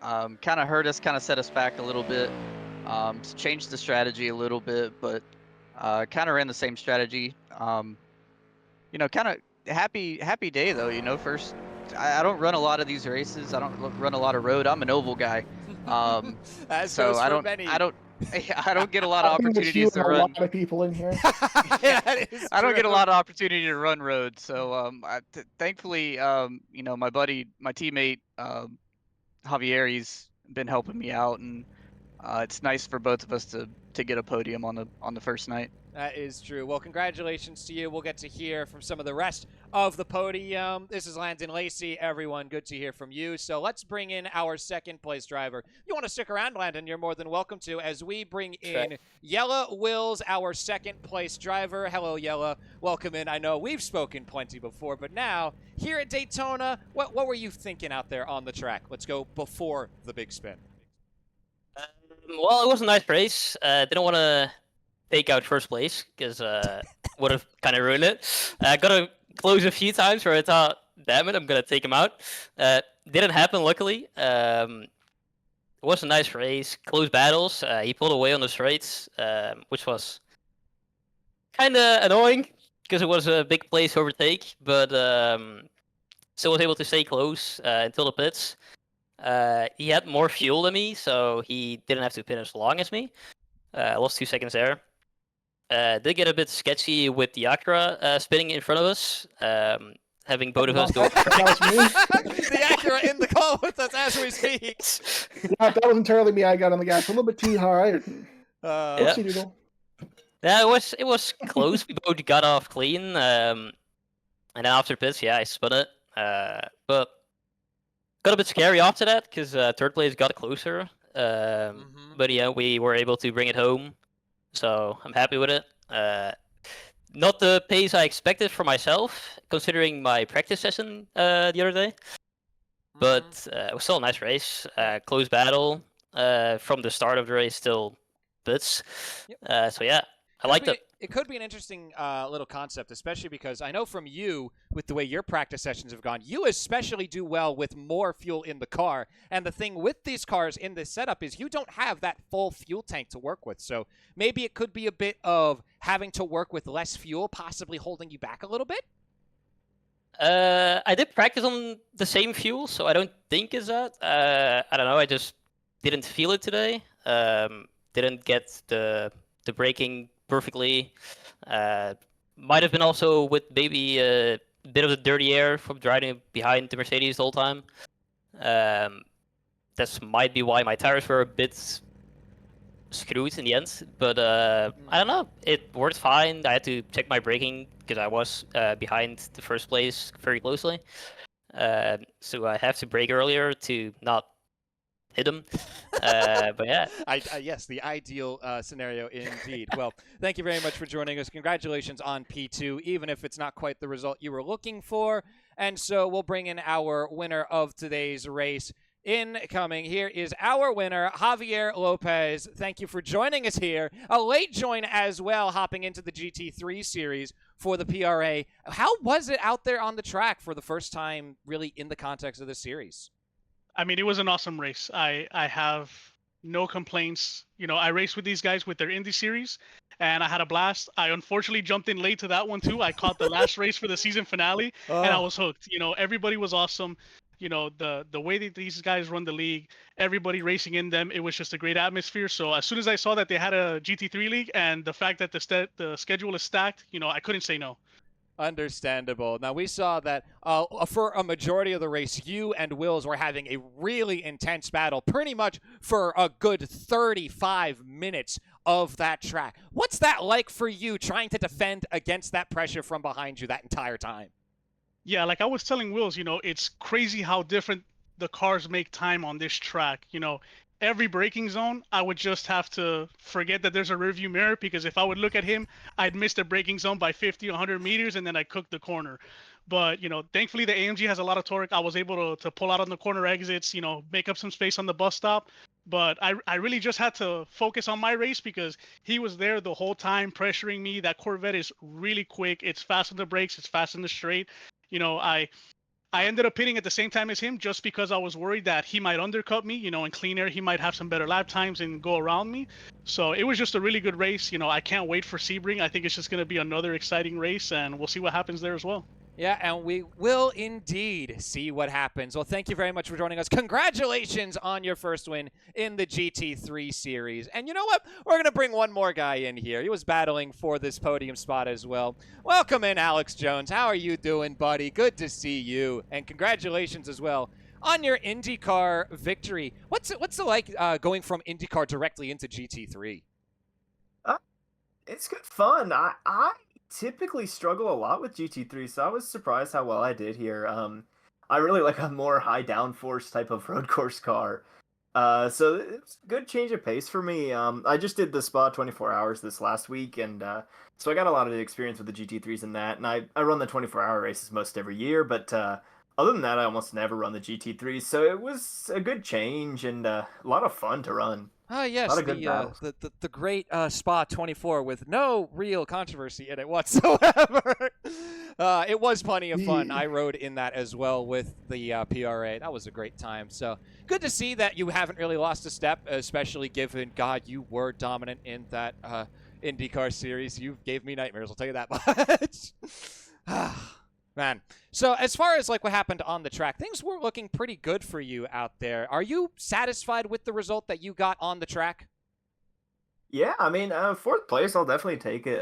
kind of hurt us, kind of set us back a little bit. Changed the strategy a little bit, but kind of ran the same strategy. Kind of happy day though. First, I don't run a lot of these races. I don't run a lot of road. I'm an oval guy. So I don't get a lot of opportunities to run. A lot of people in here. Yeah, I don't get a lot of opportunity to run road. So thankfully, my teammate Javier, he's been helping me out, and it's nice for both of us to get a podium on the first night. That is true. Well, congratulations to you. We'll get to hear from some of the rest of the podium. This is Landon Lacey, everyone. Good to hear from you. So let's bring in our 2nd place driver. You want to stick around, Landon, you're more than welcome to, as we bring in Yella Wills, our 2nd place driver. Hello, Yella. Welcome in. I know we've spoken plenty before, but now here at Daytona, what were you thinking out there on the track? Let's go before the big spin. Well, it was a nice race. Didn't want to take out 1st place because would have kind of ruined it. Got to close a few times where I thought, damn it, I'm going to take him out. Didn't happen, luckily. It was a nice race, close battles. He pulled away on the straights, which was kind of annoying because it was a big place to overtake, but still was able to stay close until the pits. He had more fuel than me, so he didn't have to pit as long as me. Lost 2 seconds there. Did get a bit sketchy with the Acura spinning in front of us, having both of us go. The Acura in the call with us as we speak. Yeah, that was entirely me. I got on the gas a little bit too high. Yeah, it was close. We both got off clean, and then after pits, yeah, I spun it. But got a bit scary after that because third place got closer. But yeah, we were able to bring it home, so I'm happy with it. Not the pace I expected for myself, considering my practice session the other day. But it was still a nice race. Close battle from the start of the race, still bits. So yeah, I liked it. It could be an interesting little concept, especially because I know from you, with the way your practice sessions have gone, you especially do well with more fuel in the car. And the thing with these cars in this setup is you don't have that full fuel tank to work with. So maybe it could be a bit of having to work with less fuel, possibly holding you back a little bit. I did practice on the same fuel, so I don't think it's that. I don't know. I just didn't feel it today. Didn't get the braking perfectly. Might have been also with maybe a bit of the dirty air from driving behind the Mercedes the whole time. That might be why my tires were a bit screwed in the end. But I don't know. It worked fine. I had to check my braking because I was behind the first place very closely. So I have to brake earlier to not hit him. But yeah. Yes, the ideal scenario indeed. Well, thank you very much for joining us. Congratulations on P2, even if it's not quite the result you were looking for. And so we'll bring in our winner of today's race. Incoming here is our winner, Javier Lopez. Thank you for joining us here. A late join as well, hopping into the GT3 series for the PRA. How was it out there on the track for the first time, really in the context of this series? I mean, it was an awesome race. I have no complaints. You know, I raced with these guys with their Indy series, and I had a blast. I unfortunately jumped in late to that one too. I caught the last race for the season finale, and I was hooked. You know, everybody was awesome. You know, the way that these guys run the league, everybody racing in them, it was just a great atmosphere. So as soon as I saw that they had a GT3 league and the fact that the schedule is stacked, you know, I couldn't say no. Understandable. Now, we saw that for a majority of the race, you and Wills were having a really intense battle, pretty much for a good 35 minutes of that track. What's that like for you, trying to defend against that pressure from behind you that entire time? Yeah, like I was telling Wills, you know, it's crazy how different the cars make time on this track. You know, every braking zone, I would just have to forget that there's a rearview mirror, because if I would look at him, I'd miss the braking zone by 50, 100 meters, and then I'd cook the corner. But, you know, thankfully the AMG has a lot of torque. I was able to pull out on the corner exits, you know, make up some space on the bus stop. But I really just had to focus on my race because he was there the whole time pressuring me. That Corvette is really quick. It's fast on the brakes. It's fast on the straight. You know, I ended up pitting at the same time as him just because I was worried that he might undercut me. You know, in clean air, he might have some better lap times and go around me. So it was just a really good race. You know, I can't wait for Sebring. I think it's just going to be another exciting race, and we'll see what happens there as well. Yeah, and we will indeed see what happens. Well, thank you very much for joining us. Congratulations on your first win in the GT3 series. And you know what? We're going to bring one more guy in here. He was battling for this podium spot as well. Welcome in, Alex Jones. How are you doing, buddy? Good to see you. And congratulations as well on your IndyCar victory. What's it like going from IndyCar directly into GT3? It's good fun. I typically struggle a lot with GT3, so I was surprised how well I did here. I really like a more high downforce type of road course car. So it's a good change of pace for me. I just did the Spa 24 hours this last week, and so I got a lot of experience with the GT3s in that, and I run the 24-hour races most every year, but other than that, I almost never run the GT3s, so it was a good change and a lot of fun to run. Oh, yes, the great Spa 24 with no real controversy in it whatsoever. It was plenty of fun. I rode in that as well with the PRA. That was a great time. So good to see that you haven't really lost a step, especially given, God, you were dominant in that IndyCar series. You gave me nightmares, I'll tell you that much. Man. So as far as like what happened on the track, things were looking pretty good for you out there. Are you satisfied with the result that you got on the track? Yeah, I mean, fourth place, I'll definitely take it.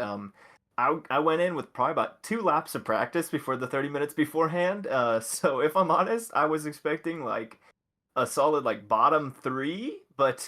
I went in with probably about 2 laps of practice before the 30 minutes beforehand. So if I'm honest, I was expecting like a solid like bottom 3, but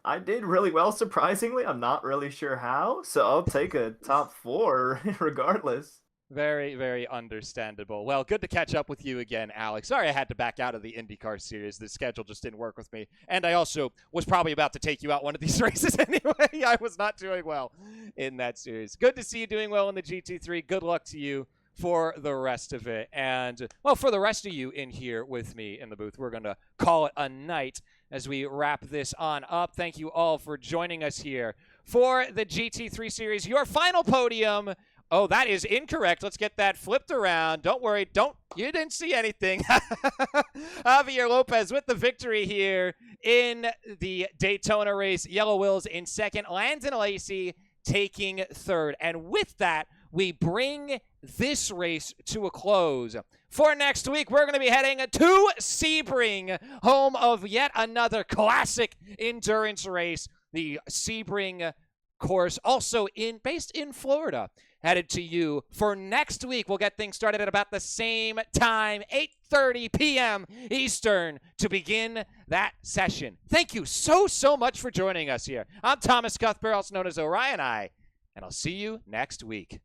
I did really well, surprisingly. I'm not really sure how, so I'll take a top 4 regardless. Very, very understandable. Well, good to catch up with you again, Alex. Sorry I had to back out of the IndyCar series. The schedule just didn't work with me. And I also was probably about to take you out one of these races anyway. I was not doing well in that series. Good to see you doing well in the GT3. Good luck to you for the rest of it. And, well, for the rest of you in here with me in the booth, we're going to call it a night as we wrap this on up. Thank you all for joining us here for the GT3 series. Your final podium. Oh, that is incorrect. Let's get that flipped around. Don't worry. You didn't see anything. Javier Lopez with the victory here in the Daytona race. Yellow Wills in second. Landon Lacey taking third. And with that, we bring this race to a close. For next week, we're going to be heading to Sebring, home of yet another classic endurance race. The Sebring course, also based in Florida. Headed to you for next week. We'll get things started at about the same time, 8:30 p.m. Eastern, to begin that session. Thank you so much for joining us here. I'm Thomas Cuthbert, also known as Orion Eye, and I'll see you next week.